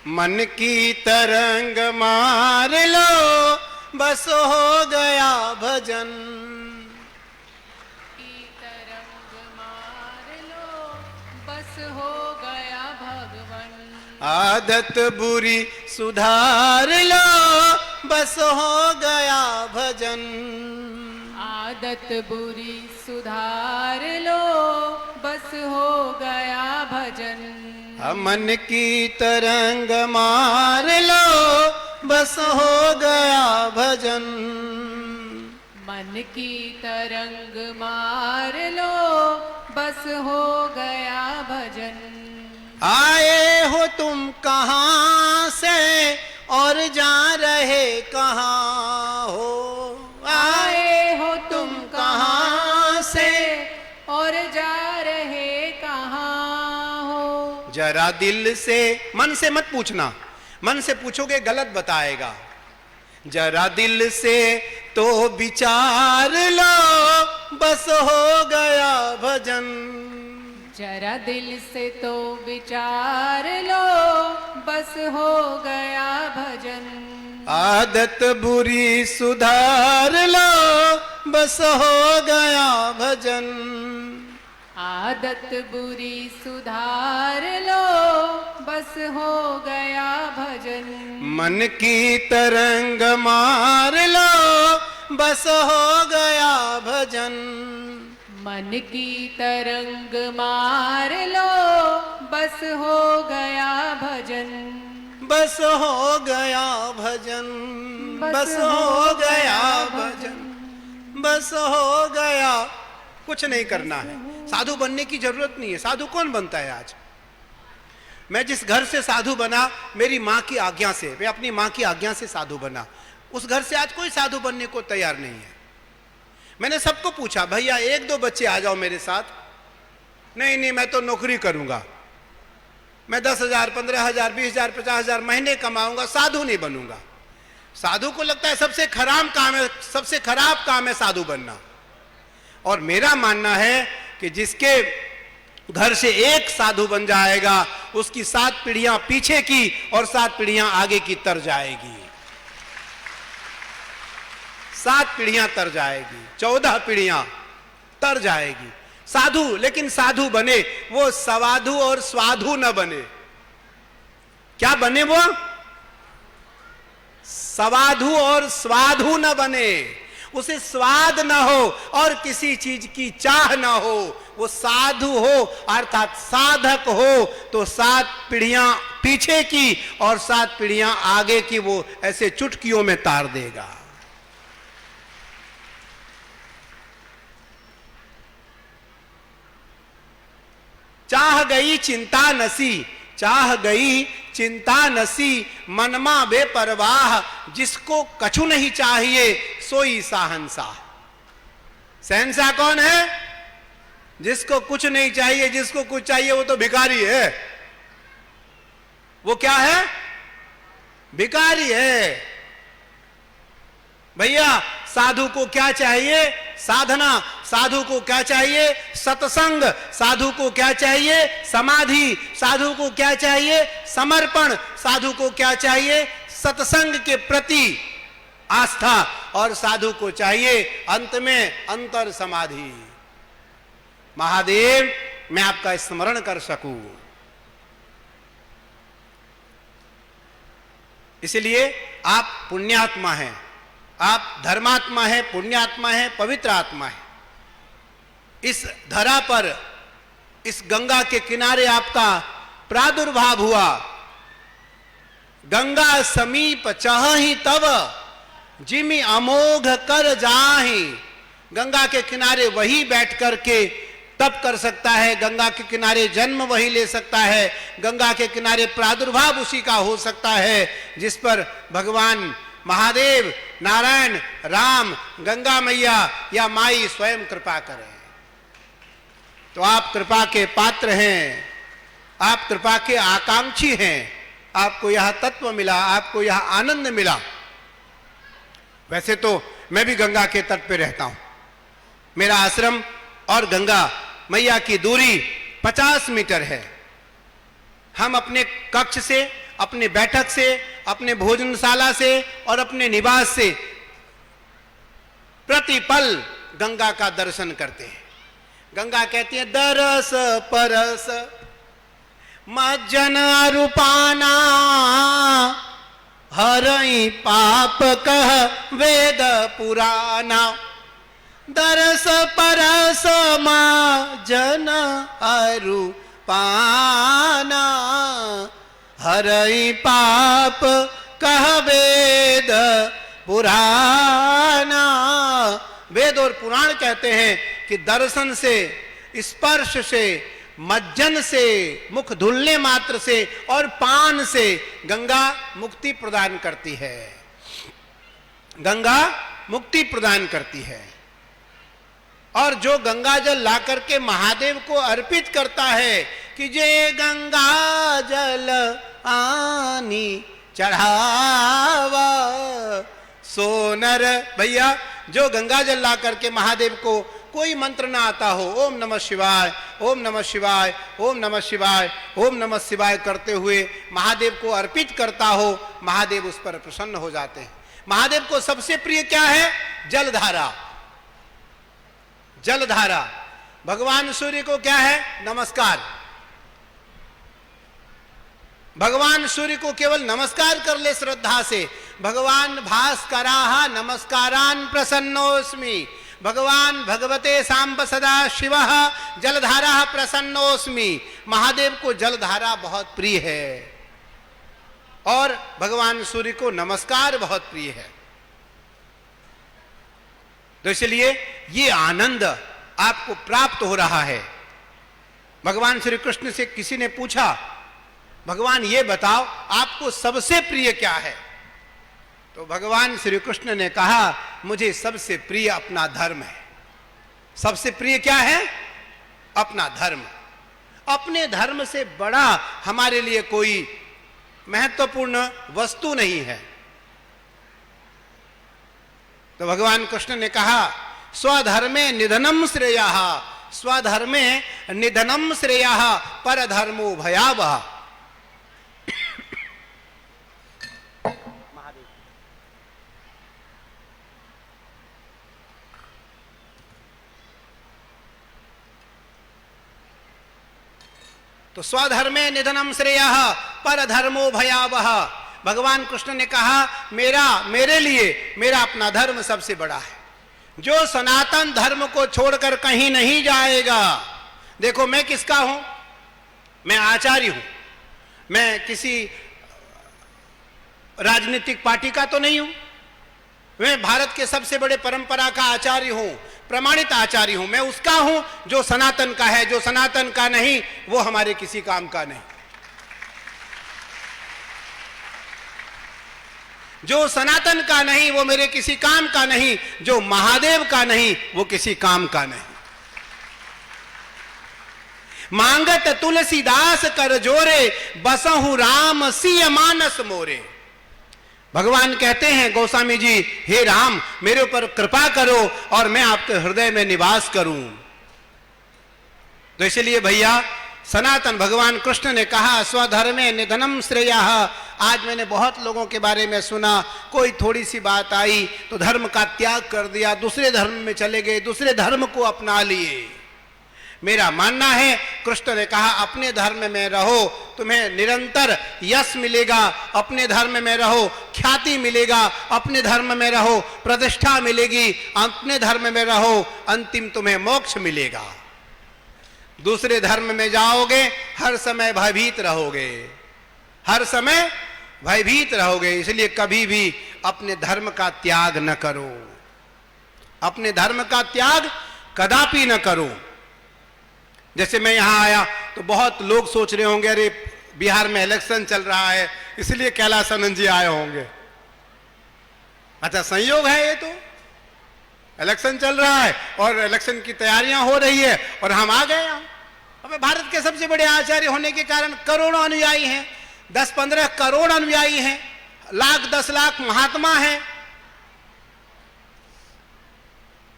मन की तरंग मार लो बस हो गया भजन। की तरंग मार लो बस हो गया भगवन। आदत बुरी सुधार लो बस हो गया भजन। आदत बुरी सुधार लो बस हो गया भजन। मन की तरंग मार लो बस हो गया भजन। मन की तरंग मार लो बस हो गया भजन। आए हो तुम कहाँ से और जा रहे कहाँ हो। आए हो तुम कहाँ से और जा रहे कहाँ हो। जरा दिल से, मन से मत पूछना, मन से पूछोगे गलत बताएगा। जरा दिल से तो विचार लो बस हो गया भजन। जरा दिल से तो विचार लो बस हो गया भजन। आदत बुरी सुधार लो बस हो गया भजन। आदत बुरी सुधार लो बस हो गया भजन। मन की तरंग मार लो बस हो गया भजन। मन की तरंग मार लो बस हो गया भजन। बस हो गया भजन। बस हो गया भजन। बस हो गया। कुछ नहीं करना है, साधु बनने की जरूरत नहीं है। साधु कौन बनता है आज? मैं जिस घर से साधु बना, मेरी माँ की आज्ञा से, मैं अपनी माँ की आज्ञा से साधु बना। उस घर से आज कोई साधु बनने को तैयार नहीं है। मैंने सबको पूछा, भैया 1-2 बच्चे आ जाओ मेरे साथ। नहीं नहीं, मैं तो नौकरी करूंगा, मैं 10,000, 15,000, 20,000, 50,000 महीने कमाऊंगा, साधु नहीं बनूंगा। साधु को लगता है सबसे खराब काम है, सबसे खराब काम है साधु बनना। और मेरा मानना है कि जिसके घर से एक साधु बन जाएगा, उसकी 7 पीढ़ियां पीछे की और 7 पीढ़ियां आगे की तर जाएगी। 7 पीढ़ियां तर जाएगी, 14 पीढ़ियां तर जाएगी। साधु, लेकिन साधु बने वो सवाधु और स्वाधु न बने। क्या बने वो? सवाधु और स्वाधु न बने। उसे स्वाद न हो और किसी चीज की चाह न हो। वो साधु हो अर्थात साधक हो तो 7 पीढ़ियां पीछे की और 7 पीढ़ियां आगे की वो ऐसे चुटकियों में तार देगा। चाह गई चिंता नसी, चाह गई चिंता नसी, मनमा बेपरवाह, जिसको कछु नहीं चाहिए सोई साहंसाह। शहंशाह कौन है? जिसको कुछ नहीं चाहिए, जिसको कुछ चाहिए वो तो भिखारी है। वो क्या है? भिखारी है। भैया साधु को क्या चाहिए? साधना। साधु को क्या चाहिए? सत्संग। साधु को क्या चाहिए? समाधि। साधु को क्या चाहिए? समर्पण। साधु को क्या चाहिए? सत्संग के प्रति आस्था। और साधु को चाहिए अंत में अंतर समाधि। महादेव, मैं आपका स्मरण कर सकूं, इसलिए आप पुण्यात्मा हैं, आप धर्मात्मा है, पुण्यात्मा है, पवित्र आत्मा है। इस धरा पर, इस गंगा के किनारे आपका प्रादुर्भाव हुआ। गंगा समीप चहहि तब, जिमि अमोघ कर जाहि। गंगा के किनारे वही बैठ करके तप कर सकता है, गंगा के किनारे जन्म वही ले सकता है, गंगा के किनारे प्रादुर्भाव उसी का हो सकता है जिस पर भगवान महादेव, नारायण, राम, गंगा मैया या माई स्वयं कृपा करें। तो आप कृपा के पात्र हैं, आप कृपा के आकांक्षी हैं। आपको यह तत्व मिला, आपको यह आनंद मिला। वैसे तो मैं भी गंगा के तट पे रहता हूं। मेरा आश्रम और गंगा मैया की दूरी 50 मीटर है। हम अपने कक्ष से, अपने बैठक से, अपने भोजनशाला से और अपने निवास से प्रतिपल गंगा का दर्शन करते हैं। गंगा कहती है दरस परस मज्जन अरूपाना, हरई पाप कह वेद पुराना। दरस परस मज्जन अरूपाना, हरई पाप कह वेद पुराना। वेद और पुराण कहते हैं कि दर्शन से, स्पर्श से, मज्जन से, मुख धुलने मात्र से और पान से गंगा मुक्ति प्रदान करती है। गंगा मुक्ति प्रदान करती है। और जो गंगा जल ला करके महादेव को अर्पित करता है कि जे गंगा जल आनी चढ़ावा सोनर, भैया जो गंगा जल ला करके महादेव को कोई मंत्र ना आता हो, ओम नमः शिवाय, ओम नमः शिवाय, ओम नमः शिवाय, ओम नमः शिवाय करते हुए महादेव को अर्पित करता हो, महादेव उस पर प्रसन्न हो जाते हैं। महादेव को सबसे प्रिय क्या है? जलधारा। जलधारा। भगवान सूर्य को क्या है? नमस्कार। भगवान सूर्य को केवल नमस्कार कर ले श्रद्धा से। भगवान भास्कराः नमस्कारान् प्रसन्नोस्मि, भगवान भगवते सांब सदा शिवः जलधारा प्रसन्नोस्मि। महादेव को जलधारा बहुत प्रिय है और भगवान सूर्य को नमस्कार बहुत प्रिय है। तो इसलिए ये आनंद आपको प्राप्त हो रहा है। भगवान श्री कृष्ण से किसी ने पूछा, भगवान ये बताओ आपको सबसे प्रिय क्या है? तो भगवान श्री कृष्ण ने कहा, मुझे सबसे प्रिय अपना धर्म है। सबसे प्रिय क्या है? अपना धर्म। अपने धर्म से बड़ा हमारे लिए कोई महत्वपूर्ण वस्तु नहीं है। तो भगवान कृष्ण ने कहा, स्वधर्मे निधनम श्रेयः, स्वधर्मे निधनम श्रेयः परधर्मो भयावह। तो स्वधर्मे निधनम श्रेयः परधर्मो भयावह। भगवान कृष्ण ने कहा, मेरे लिए मेरा अपना धर्म सबसे बड़ा है। जो सनातन धर्म को छोड़कर कहीं नहीं जाएगा। देखो मैं किसका हूं? मैं आचार्य हूं। मैं किसी राजनीतिक पार्टी का तो नहीं हूं। मैं भारत के सबसे बड़े परंपरा का आचार्य हूं, प्रमाणित आचार्य हूं। मैं उसका हूं जो सनातन का है। जो सनातन का नहीं वो हमारे किसी काम का नहीं। जो सनातन का नहीं वो मेरे किसी काम का नहीं। जो महादेव का नहीं वो किसी काम का नहीं। मांगत तुलसीदास कर जोरे, बसहु राम सिय मानस मोरे। भगवान कहते हैं गोस्वामी जी, हे राम मेरे ऊपर कृपा करो और मैं आपके हृदय में निवास करूं। तो इसलिए भैया सनातन भगवान कृष्ण ने कहा, स्वधर्मे निधनम श्रेयः। आज मैंने बहुत लोगों के बारे में सुना, कोई थोड़ी सी बात आई तो धर्म का त्याग कर दिया, दूसरे धर्म में चले गए, दूसरे धर्म को अपना लिए। मेरा मानना है, कृष्ण ने कहा अपने धर्म में रहो, तुम्हें निरंतर यश मिलेगा। अपने धर्म में रहो, ख्याति मिलेगा। अपने धर्म में रहो, प्रतिष्ठा मिलेगी। अपने धर्म में रहो, अंतिम तुम्हें मोक्ष मिलेगा। दूसरे धर्म में जाओगे हर समय भयभीत रहोगे, हर समय भयभीत रहोगे। इसलिए कभी भी अपने धर्म का त्याग न करो। अपने धर्म का त्याग कदापि न करो। जैसे मैं यहां आया तो बहुत लोग सोच रहे होंगे, अरे बिहार में इलेक्शन चल रहा है इसलिए कैलाशानंद जी आए होंगे। अच्छा संयोग है, ये तो इलेक्शन चल रहा है और इलेक्शन की तैयारियां हो रही है और हम आ गए यहां। अब भारत के सबसे बड़े आचार्य होने के कारण करोड़ों अनुयायी हैं, 10-15 करोड़ अनुयायी हैं, लाख 10 लाख महात्मा हैं।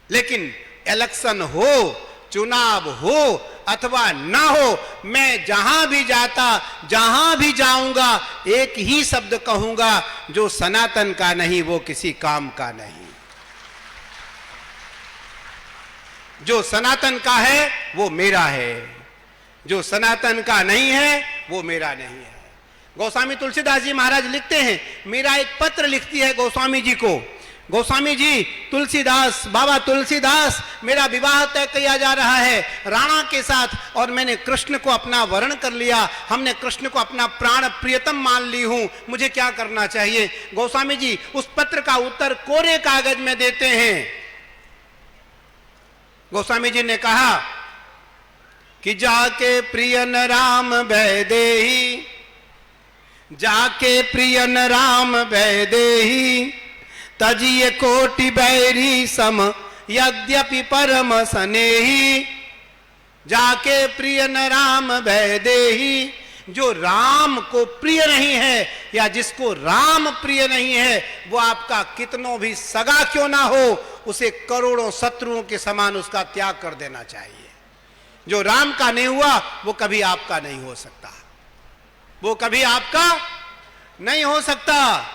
लेकिन इलेक्शन हो, चुनाव हो अथवा ना हो, मैं जहां भी जाता, जहां भी जाऊंगा एक ही शब्द कहूंगा, जो सनातन का नहीं वो किसी काम का नहीं। जो सनातन का है वो मेरा है, जो सनातन का नहीं है वो मेरा नहीं है। गोस्वामी तुलसीदास जी महाराज लिखते हैं, मेरा एक पत्र लिखती है गोस्वामी जी को, गोस्वामी जी तुलसीदास, बाबा तुलसीदास, मेरा विवाह तय किया जा रहा है राणा के साथ और मैंने कृष्ण को अपना वर्ण कर लिया, हमने कृष्ण को अपना प्राण प्रियतम मान ली हूं, मुझे क्या करना चाहिए। गोस्वामी जी उस पत्र का उत्तर कोरे कागज में देते हैं। गोस्वामी जी ने कहा कि जाके प्रियन राम वैदेही, जाके प्रियन राम वैदेही, तजिए कोटि बैरी सम यद्यपि परम स्नेही। जाके प्रियन राम वैदेही, जो राम को प्रिय नहीं है या जिसको राम प्रिय नहीं है, वो आपका कितनों भी सगा क्यों ना हो, उसे करोड़ों शत्रुओं के समान उसका त्याग कर देना चाहिए। जो राम का नहीं हुआ वो कभी आपका नहीं हो सकता, वो कभी आपका नहीं हो सकता।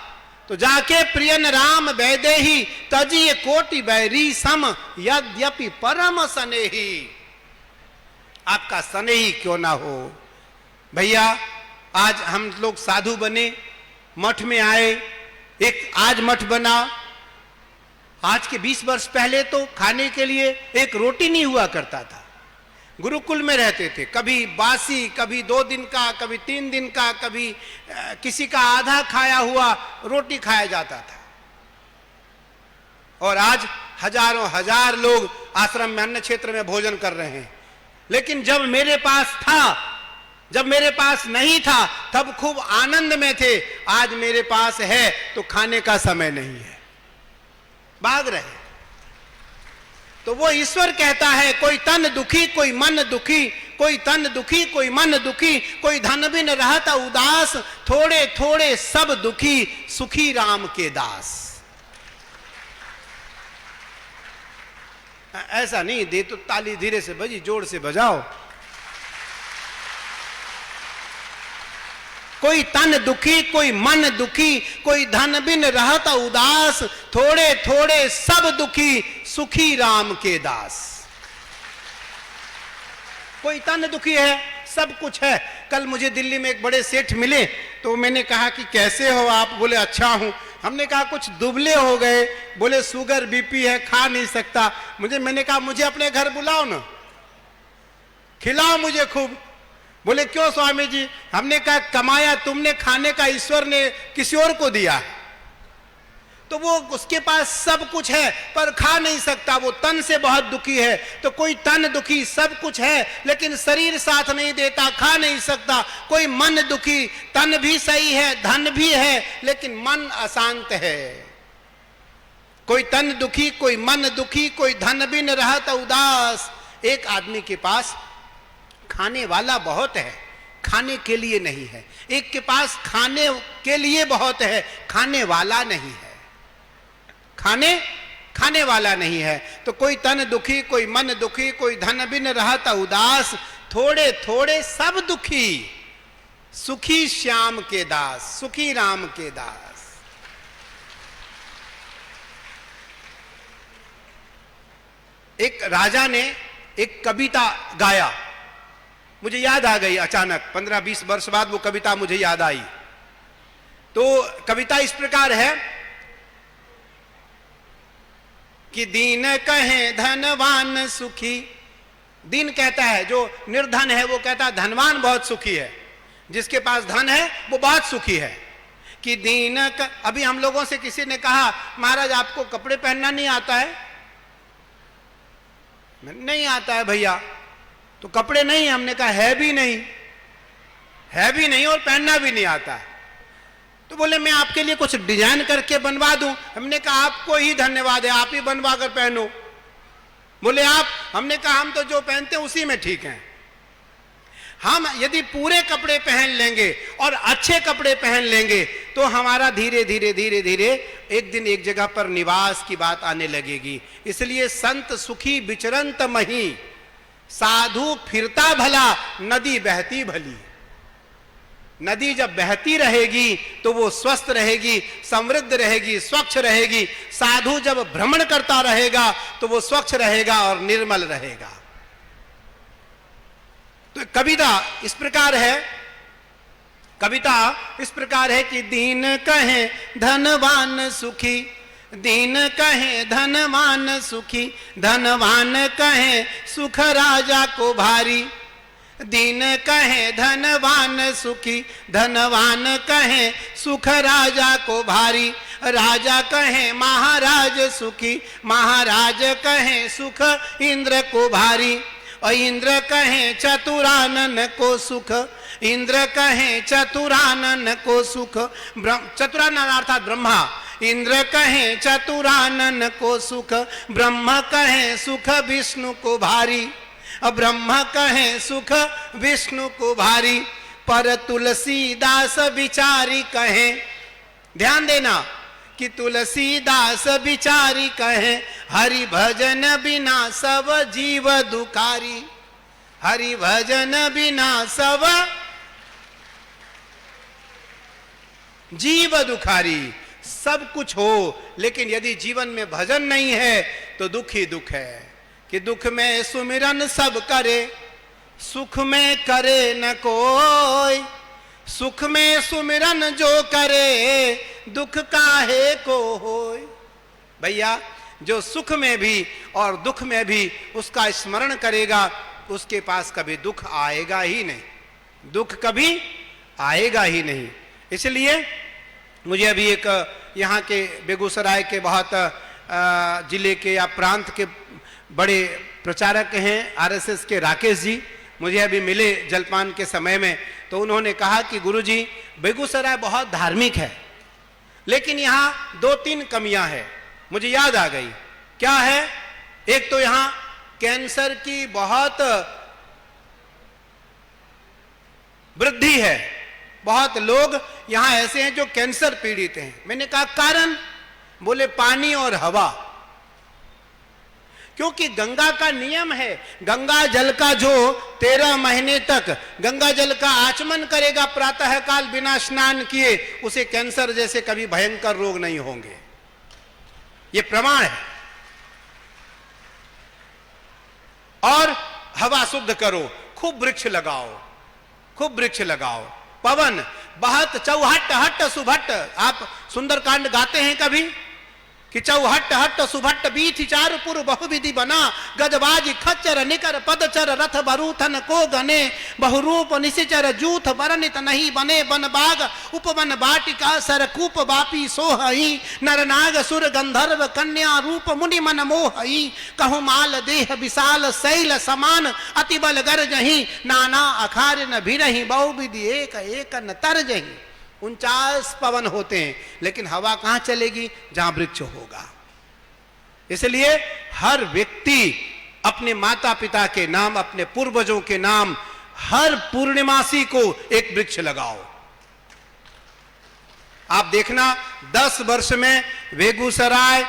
तो जाके प्रियन राम वैदेही, तजिए कोटि बैरी सम यद्यपि परम स्नेही। आपका स्नेही क्यों ना हो। भैया आज हम लोग साधु बने, मठ में आए, एक आज मठ बना। आज के 20 वर्ष पहले तो खाने के लिए एक रोटी नहीं हुआ करता था। गुरुकुल में रहते थे, कभी बासी, कभी 2 दिन का, कभी 3 दिन का, कभी किसी का आधा खाया हुआ रोटी खाया जाता था। और आज हजारों हजार लोग आश्रम में अन्य क्षेत्र में भोजन कर रहे हैं। लेकिन जब मेरे पास था, जब मेरे पास नहीं था, तब खूब आनंद में थे। आज मेरे पास है तो खाने का समय नहीं है, भाग रहे। तो वो ईश्वर कहता है, कोई तन दुखी कोई मन दुखी, कोई तन दुखी कोई मन दुखी, कोई धन बिन रहता उदास, थोड़े थोड़े सब दुखी, सुखी राम के दास। ऐसा नहीं दे तो ताली धीरे से बजी, जोर से बजाओ। कोई तन दुखी कोई मन दुखी, कोई धन बिन रहता उदास, थोड़े थोड़े सब दुखी, सुखी राम के दास। कोई तन दुखी है, सब कुछ है। कल मुझे दिल्ली में एक बड़े सेठ मिले, तो मैंने कहा कि कैसे हो आप? बोले अच्छा हूं। हमने कहा कुछ दुबले हो गए, बोले शुगर बीपी है, खा नहीं सकता। मैंने कहा मुझे अपने घर बुलाओ ना, खिलाओ मुझे खूब। बोले क्यों स्वामी जी? हमने कहा कमाया तुमने, खाने का ईश्वर ने किसी और को दिया है। तो वो उसके पास सब कुछ है पर खा नहीं सकता, वो तन से बहुत दुखी है। तो कोई तन दुखी, सब कुछ है लेकिन शरीर साथ नहीं देता, खा नहीं सकता। कोई मन दुखी, तन भी सही है, धन भी है, लेकिन मन अशांत है। कोई तन दुखी कोई मन दुखी, कोई धन बिन रहता उदास। एक आदमी के पास खाने वाला बहुत है, खाने के लिए नहीं है। एक के पास खाने के लिए बहुत है, खाने वाला नहीं है। खाने वाला नहीं है। तो कोई तन दुखी कोई मन दुखी, कोई धन बिन रहता उदास, थोड़े थोड़े सब दुखी, सुखी श्याम के दास, सुखी राम के दास। एक राजा ने एक कविता गाया, मुझे याद आ गई अचानक, 15-20 वर्ष बाद वो कविता मुझे याद आई। तो कविता इस प्रकार है कि दीन कहे धनवान सुखी। दीन कहता है जो निर्धन है, वो कहता है धनवान बहुत सुखी है, जिसके पास धन है वो बहुत सुखी है। कि दीन अभी हम लोगों से किसी ने कहा महाराज आपको कपड़े पहनना नहीं आता है? नहीं आता है भैया। तो कपड़े नहीं, हमने कहा है भी नहीं और पहनना भी नहीं आता। तो बोले मैं आपके लिए कुछ डिजाइन करके बनवा दूं। हमने कहा आपको ही धन्यवाद है, आप ही बनवा कर पहनो। बोले आप? हमने कहा हम तो जो पहनते हैं उसी में ठीक हैं। हम यदि पूरे कपड़े पहन लेंगे और अच्छे कपड़े पहन लेंगे तो हमारा धीरे धीरे धीरे धीरे एक दिन एक जगह पर निवास की बात आने लगेगी। इसलिए संत सुखी विचरंत मही, साधु फिरता भला, नदी बहती भली। नदी जब बहती रहेगी तो वो स्वस्थ रहेगी, समृद्ध रहेगी, स्वच्छ रहेगी। साधु जब भ्रमण करता रहेगा तो वो स्वच्छ रहेगा और निर्मल रहेगा। तो कविता इस प्रकार है कि दीन कहे धनवान सुखी, दीन कहे धनवान सुखी, धनवान कहे सुख राजा को भारी। दीन कहे धनवान सुखी, धनवान कहे सुख राजा को भारी। राजा कहे महाराज सुखी, महाराज कहे सुख इंद्र को भारी। और इंद्र कहे चतुरानन को सुख, इंद्र कहे चतुरानन को सुख। चतुरानन अर्थात ब्रह्मा। इंद्र कहे चतुरानन को सुख, ब्रह्म कहे सुख विष्णु को भारी। अब ब्रह्म कहे सुख विष्णु को भारी। पर तुलसीदास विचारी कहे, ध्यान देना कि तुलसीदास विचारी कहे, हरि भजन बिना सब जीव दुखारी। हरि भजन बिना सब जीव दुखारी। सब कुछ हो लेकिन यदि जीवन में भजन नहीं है तो दुख ही दुख है। कि दुख में सुमिरन सब करे, सुख में करे न कोई। सुख में सुमिरन जो करे, दुख काहे को होय। भैया जो सुख में भी और दुख में भी उसका स्मरण करेगा, उसके पास कभी दुख आएगा ही नहीं, दुख कभी आएगा ही नहीं। इसलिए मुझे अभी एक यहाँ के बेगूसराय के बहुत जिले के या प्रांत के बड़े प्रचारक हैं आरएसएस के राकेश जी, मुझे अभी मिले जलपान के समय में। तो उन्होंने कहा कि गुरुजी बेगूसराय बहुत धार्मिक है लेकिन यहाँ 2-3 कमियां हैं। मुझे याद आ गई, क्या है? एक तो यहाँ कैंसर की बहुत वृद्धि है, बहुत लोग यहाँ ऐसे हैं जो कैंसर पीड़ित हैं। मैंने कहा कारण? बोले पानी और हवा। क्योंकि गंगा का नियम है, गंगा जल का जो 13 महीने तक गंगा जल का आचमन करेगा प्रातः काल बिना स्नान किए, उसे कैंसर जैसे कभी भयंकर रोग नहीं होंगे। ये प्रमाण है। और हवा शुद्ध करो, खूब वृक्ष लगाओ, खूब वृक्ष लगाओ। पवन बहुत चौहट हट सुभट, आप सुंदरकांड गाते हैं कभी कि चौहट हट सुभट बीथि चारुपुर बहुविधि बना। गजबाजी खच्चर निकर पदचर रथ बरूथन को गने। बहुरूप निशिचर जूथ बरनित नहीं बने। बन बाग उपवन बाटिका सरकूप बापी सोहई। नरनाग सुर गंधर्व कन्या रूप मुनि मन मोहई। कहु माल देह विशाल शैल समान अति बल गरजही। नाना अखार न भिरही बहुविधि एक एक न तरजही। 49 पवन होते हैं लेकिन हवा कहां चलेगी? जहां वृक्ष होगा। इसलिए हर व्यक्ति अपने माता पिता के नाम, अपने पूर्वजों के नाम हर पूर्णिमासी को एक वृक्ष लगाओ। आप देखना 10 वर्ष में बेगूसराय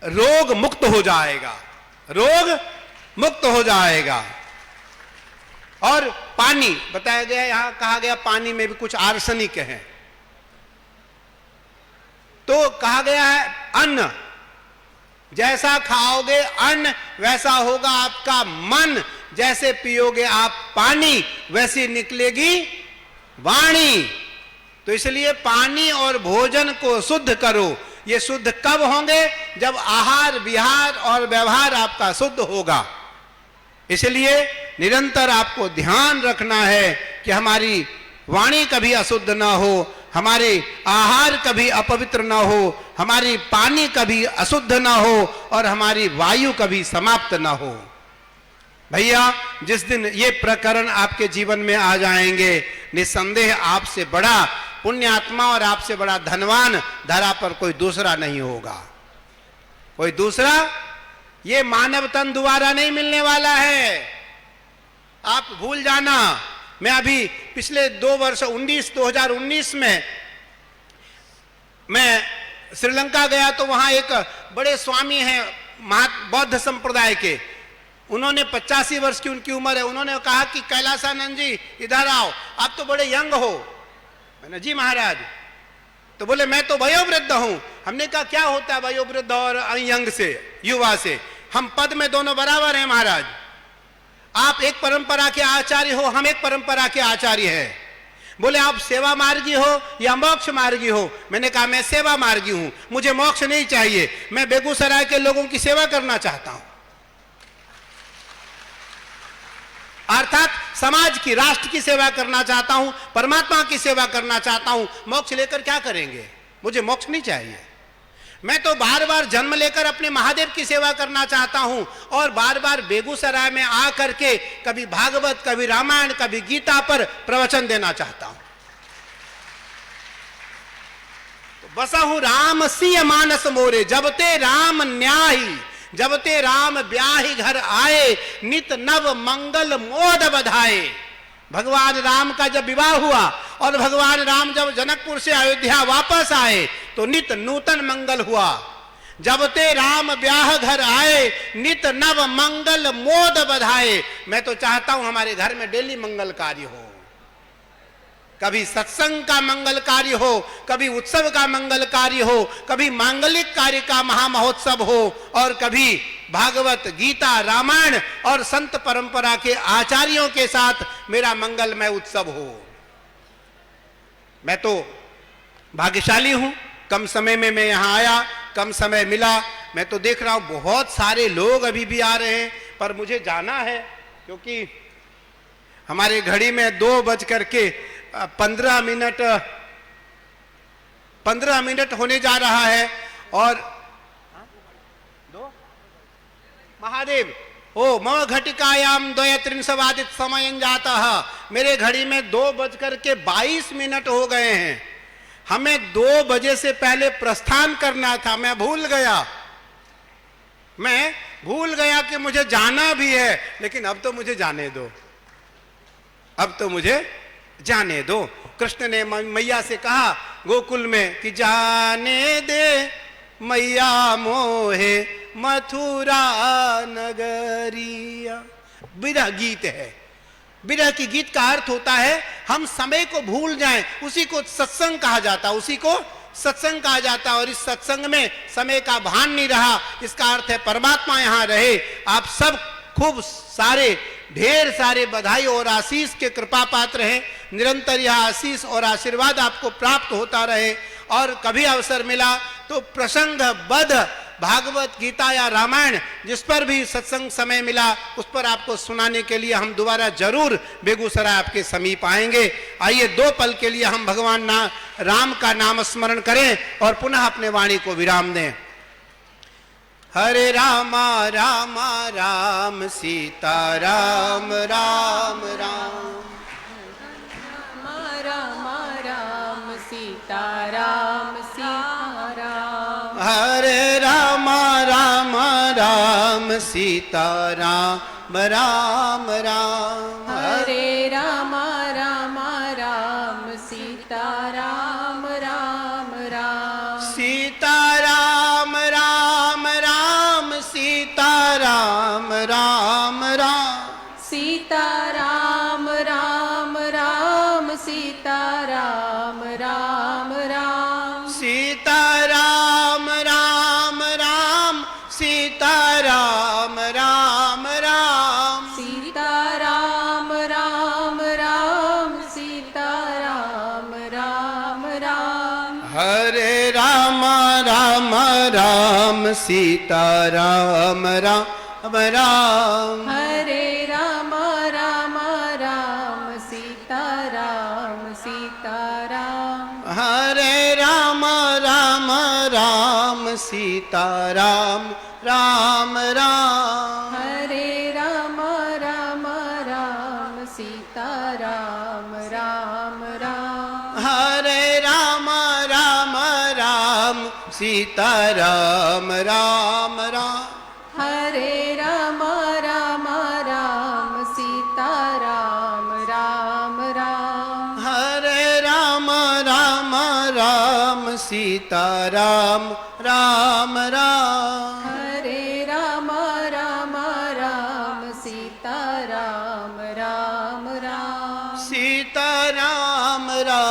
रोग मुक्त हो जाएगा, रोग मुक्त हो जाएगा। और पानी बताया गया, यहां कहा गया पानी में भी कुछ आर्सेनिक है। तो कहा गया है अन्न, जैसा खाओगे अन्न वैसा होगा आपका मन। जैसे पियोगे आप पानी वैसी निकलेगी वाणी। तो इसलिए पानी और भोजन को शुद्ध करो। ये शुद्ध कब होंगे? जब आहार विहार और व्यवहार आपका शुद्ध होगा। इसलिए निरंतर आपको ध्यान रखना है कि हमारी वाणी कभी अशुद्ध ना हो, हमारे आहार कभी अपवित्र ना हो, हमारी पानी कभी अशुद्ध ना हो और हमारी वायु कभी समाप्त ना हो। भैया जिस दिन ये प्रकरण आपके जीवन में आ जाएंगे, निस्संदेह आपसे बड़ा पुण्यात्मा और आपसे बड़ा धनवान धरा पर कोई दूसरा नहीं होगा। कोई दूसरा ये मानव तन दोबारा नहीं मिलने वाला है, आप भूल जाना। मैं अभी पिछले 2 वर्ष 2019 में मैं श्रीलंका गया तो वहां एक बड़े स्वामी हैं बौद्ध संप्रदाय के, उन्होंने 85 वर्ष की उनकी उम्र है। उन्होंने कहा कि कैलासानंद जी इधर आओ, आप तो बड़े यंग हो। मैंने जी महाराज। तो बोले मैं तो वयोवृद्ध हूं। हमने कहा क्या होता है वयोवृद्ध और यंग से, युवा से? हम पद में दोनों बराबर हैं महाराज। आप एक परंपरा के आचार्य हो, हम एक परंपरा के आचार्य हैं। बोले आप सेवा मार्गी हो या मोक्ष मार्गी हो? मैंने कहा मैं सेवा मार्गी हूं, मुझे मोक्ष नहीं चाहिए। मैं बेगूसराय के लोगों की सेवा करना चाहता हूं, अर्थात समाज की, राष्ट्र की सेवा करना चाहता हूं, परमात्मा की सेवा करना चाहता हूं। मोक्ष लेकर क्या करेंगे? मुझे मोक्ष नहीं चाहिए। मैं तो बार बार जन्म लेकर अपने महादेव की सेवा करना चाहता हूं और बार बार बेगूसराय में आकर के कभी भागवत, कभी रामायण, कभी गीता पर प्रवचन देना चाहता हूं। तो बसा हूं राम सिंह मानस मोरे, जब ते राम न्याही, जब ते राम ब्याही घर आए, नित नव मंगल मोद बधाए। भगवान राम का जब विवाह हुआ और भगवान राम जब जनकपुर से अयोध्या वापस आए तो नित नूतन मंगल हुआ। जब ते राम ब्याह घर आए, नित नव मंगल मोद बधाए। मैं तो चाहता हूं हमारे घर में डेली मंगल कार्य हो, कभी सत्संग का मंगल कार्य हो, कभी उत्सव का मंगल कार्य हो, कभी मांगलिक कार्य का महामहोत्सव हो और कभी भागवत, गीता, रामायण और संत परंपरा के आचार्यों के साथ मेरा मंगलमय उत्सव हो। मैं तो भाग्यशाली हूं, कम समय में मैं यहां आया, कम समय मिला। मैं तो देख रहा हूं बहुत सारे लोग अभी भी आ रहे हैं, पर मुझे जाना है क्योंकि हमारे घड़ी में 2:15 मिनट होने जा रहा है। और महादेव ओ मम घटिकायाम 2:30 समय जाता है। मेरे घड़ी में 2:22 हो गए हैं। हमें 2 बजे से पहले प्रस्थान करना था, मैं भूल गया कि मुझे जाना भी है। लेकिन अब तो मुझे जाने दो, अब तो मुझे जाने दो। कृष्ण ने मैया से कहा गोकुल में कि जाने दे मैया मोहे मथुरा नगरिया। विरह गीत है। विरह की गीत का अर्थ होता है हम समय को भूल जाएं, उसी को सत्संग कहा जाता, उसी को सत्संग कहा जाता। और इस सत्संग में समय का भान नहीं रहा, इसका अर्थ है परमात्मा यहां रहे। आप सब खूब सारे, ढेर सारे बधाई और आशीष के कृपा पात्र हैं। निरंतर यह आशीष और आशीर्वाद आपको प्राप्त होता रहे। और कभी अवसर मिला तो प्रसंगबद्ध भागवत, गीता या रामायण जिस पर भी सत्संग समय मिला उस पर आपको सुनाने के लिए हम दोबारा जरूर बेगूसराय आपके समीप आएंगे। आइए 2 पल के लिए हम भगवान राम का नाम स्मरण करें और पुनः अपने वाणी को विराम दें। हरे रामा रामा राम सीता राम राम राम, राम राम सीता राम सीता राम। हरे रामा रामा राम सीता राम राम राम। हरे राम राम राम सीता राम राम राम। सीता राम राम राम सीता राम राम राम। सीता राम राम राम सीता राम राम राम। सीता राम राम राम सीता राम राम राम। सीता राम राम राम सीता राम राम राम। हरे राम राम राम सीता राम राम राम। हरे राम राम राम सीता राम सीता राम। हरे राम राम राम सीता राम राम राम। हरे राम राम राम सीता राम राम राम। हरे राम राम राम सीता राम राम राम। हरे राम राम राम सीता राम राम राम। हरे राम राम राम सीता राम राम राम। हरे राम राम राम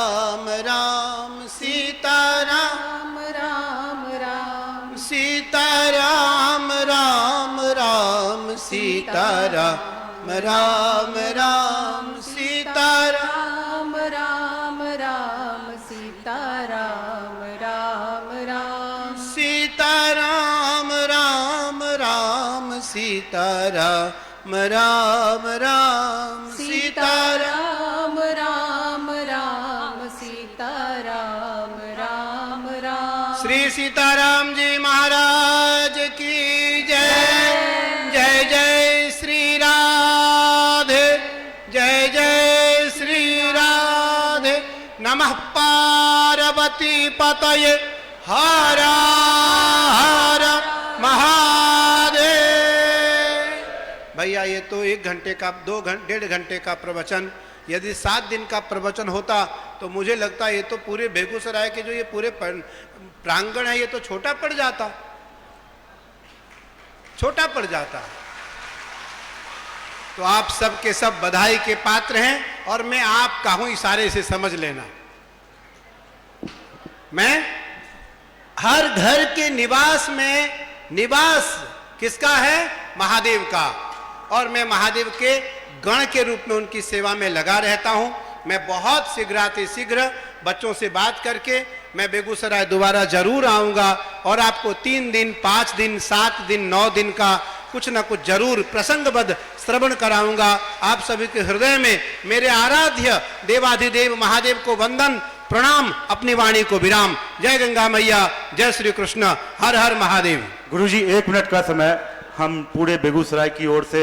राम राम सीताराम राम राम सीताराम राम राम सीताराम राम राम सीताराम राम राम सीताराम राम राम सीताराम राम राम सीताराम राम राम सीताराम राम राम सीताराम राम राम। श्री सीताराम जी महाराज की जय। जय जय श्री राधे, जय जय श्री राधे। नमः पार्वती पतये हर हर महादेव। भैया ये तो 1 घंटे का 1.5 घंटे का प्रवचन, यदि 7 दिन का प्रवचन होता तो मुझे लगता है ये तो पूरे बेगूसराय के जो ये पूरे प्रांगण है ये तो छोटा पड़ जाता, छोटा पड़ जाता। तो आप सब के सब बधाई के पात्र हैं और मैं आपका हूं, इशारे से समझ लेना। मैं हर घर के निवास में, निवास किसका है? महादेव का। और मैं महादेव के गण के रूप में उनकी सेवा में लगा रहता हूं। मैं बहुत शीघ्र बच्चों से बात करके मैं बेगूसराय दोबारा जरूर आऊंगा और आपको 3 दिन, 5 दिन, 7 दिन, 9 दिन का कुछ ना कुछ जरूर प्रसंगबद्ध श्रवण कराऊंगा। आप सभी के हृदय में मेरे आराध्य देवाधिदेव महादेव को वंदन प्रणाम, अपनी वाणी को विराम। जय गंगा मैया, जय श्री कृष्ण, हर हर महादेव। गुरुजी 1 मिनट का समय हम पूरे बेगूसराय की ओर से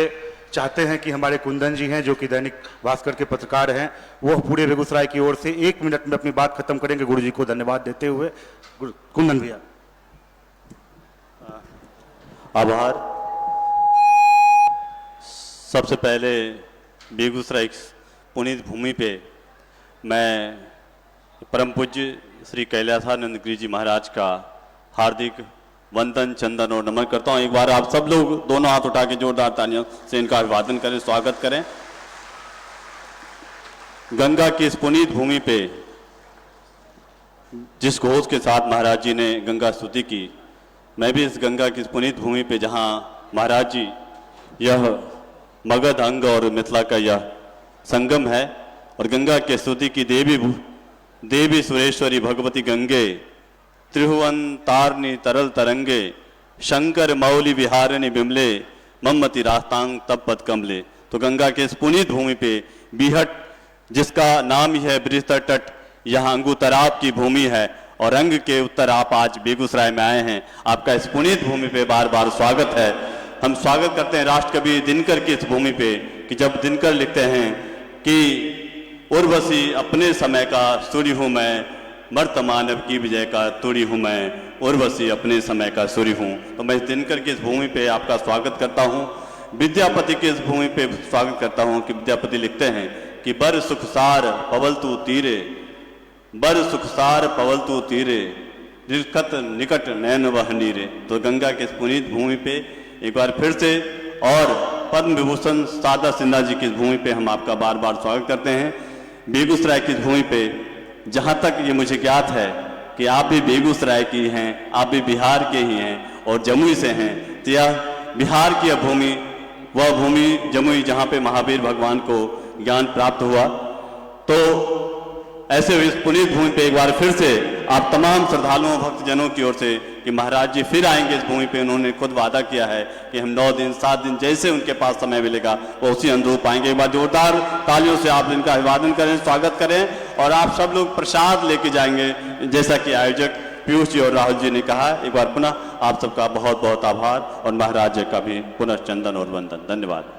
चाहते हैं कि हमारे कुंदन जी हैं जो कि दैनिक भास्कर के पत्रकार हैं, वो पूरे बेगूसराय की ओर से 1 मिनट में अपनी बात खत्म करेंगे गुरु जी को धन्यवाद देते हुए। कुंदन भैया। आभार। सबसे पहले बेगूसराय पुनीत भूमि पे मैं परम पूज्य श्री कैलासानंद गिरी जी महाराज का हार्दिक वंदन, चंदन और नमन करता हूँ। एक बार आप सब लोग दोनों हाथ उठा के जोरदार तालियों से इनका अभिवादन करें, स्वागत करें। गंगा की इस पुनीत भूमि पे जिस घोष के साथ महाराज जी ने गंगा स्तुति की, मैं भी इस गंगा की इस पुनीत भूमि पे जहाँ महाराज जी यह मगध, अंग और मिथिला का यह संगम है और गंगा के स्तुति की देवी सुरेश्वरी भगवती गंगे त्रिभुवन तारणी तरल तरंगे शंकर मौली विहारिणी बिमले मम्मति रास्तांग तब पद कमले। तो गंगा के इस पुनीत भूमि पे बीहट, जिसका नाम ही है बृहस्तर तट, यहाँ अंगुतराप की भूमि है और अंग के उत्तर आप आज बेगूसराय में आए हैं। आपका इस पुनीत भूमि पे बार बार स्वागत है। हम स्वागत करते हैं राष्ट्र कवि दिनकर की इस भूमि पे कि जब दिनकर लिखते हैं कि उर्वशी अपने समय का सूर्य हूँ मैं, मर्त मानव की विजय का तुड़ी हूँ मैं, उर्वशी अपने समय का सूर्य हूँ। तो मैं इस दिनकर की इस भूमि पे आपका स्वागत करता हूँ। विद्यापति की इस भूमि पे स्वागत करता हूँ कि विद्यापति लिखते हैं कि बर सुखसार पवल तू तीरे, बर सुखसार पवल तू तीरे, निकट निकट नैन वह नीरे। तो गंगा के इस पुनीत भूमि पे एक बार फिर से और पद्म विभूषण शारदा सिन्हा जी की इस भूमि पे हम आपका बार बार स्वागत करते हैं। बेगूसराय की इस भूमि पे जहाँ तक ये मुझे ज्ञात है कि आप भी बेगूसराय की हैं, आप भी बिहार के ही हैं और जमुई से हैं, तो यह बिहार की भूमि, वह भूमि जमुई जहाँ पे महावीर भगवान को ज्ञान प्राप्त हुआ। तो ऐसे इस पुनीत भूमि पे एक बार फिर से आप तमाम श्रद्धालुओं भक्तजनों की ओर से कि महाराज जी फिर आएंगे इस भूमि पे, उन्होंने खुद वादा किया है कि हम 9 दिन 7 दिन जैसे उनके पास समय मिलेगा वो उसी अनुरूप आएंगे। एक बार जोरदार तालियों से आप इनका अभिवादन करें, स्वागत करें और आप सब लोग प्रसाद लेके जाएंगे जैसा कि आयोजक पीयूष जी और राहुल जी ने कहा। एक बार पुनः आप सबका बहुत बहुत आभार और महाराज जी का भी पुनः चंदन और वंदन। धन्यवाद।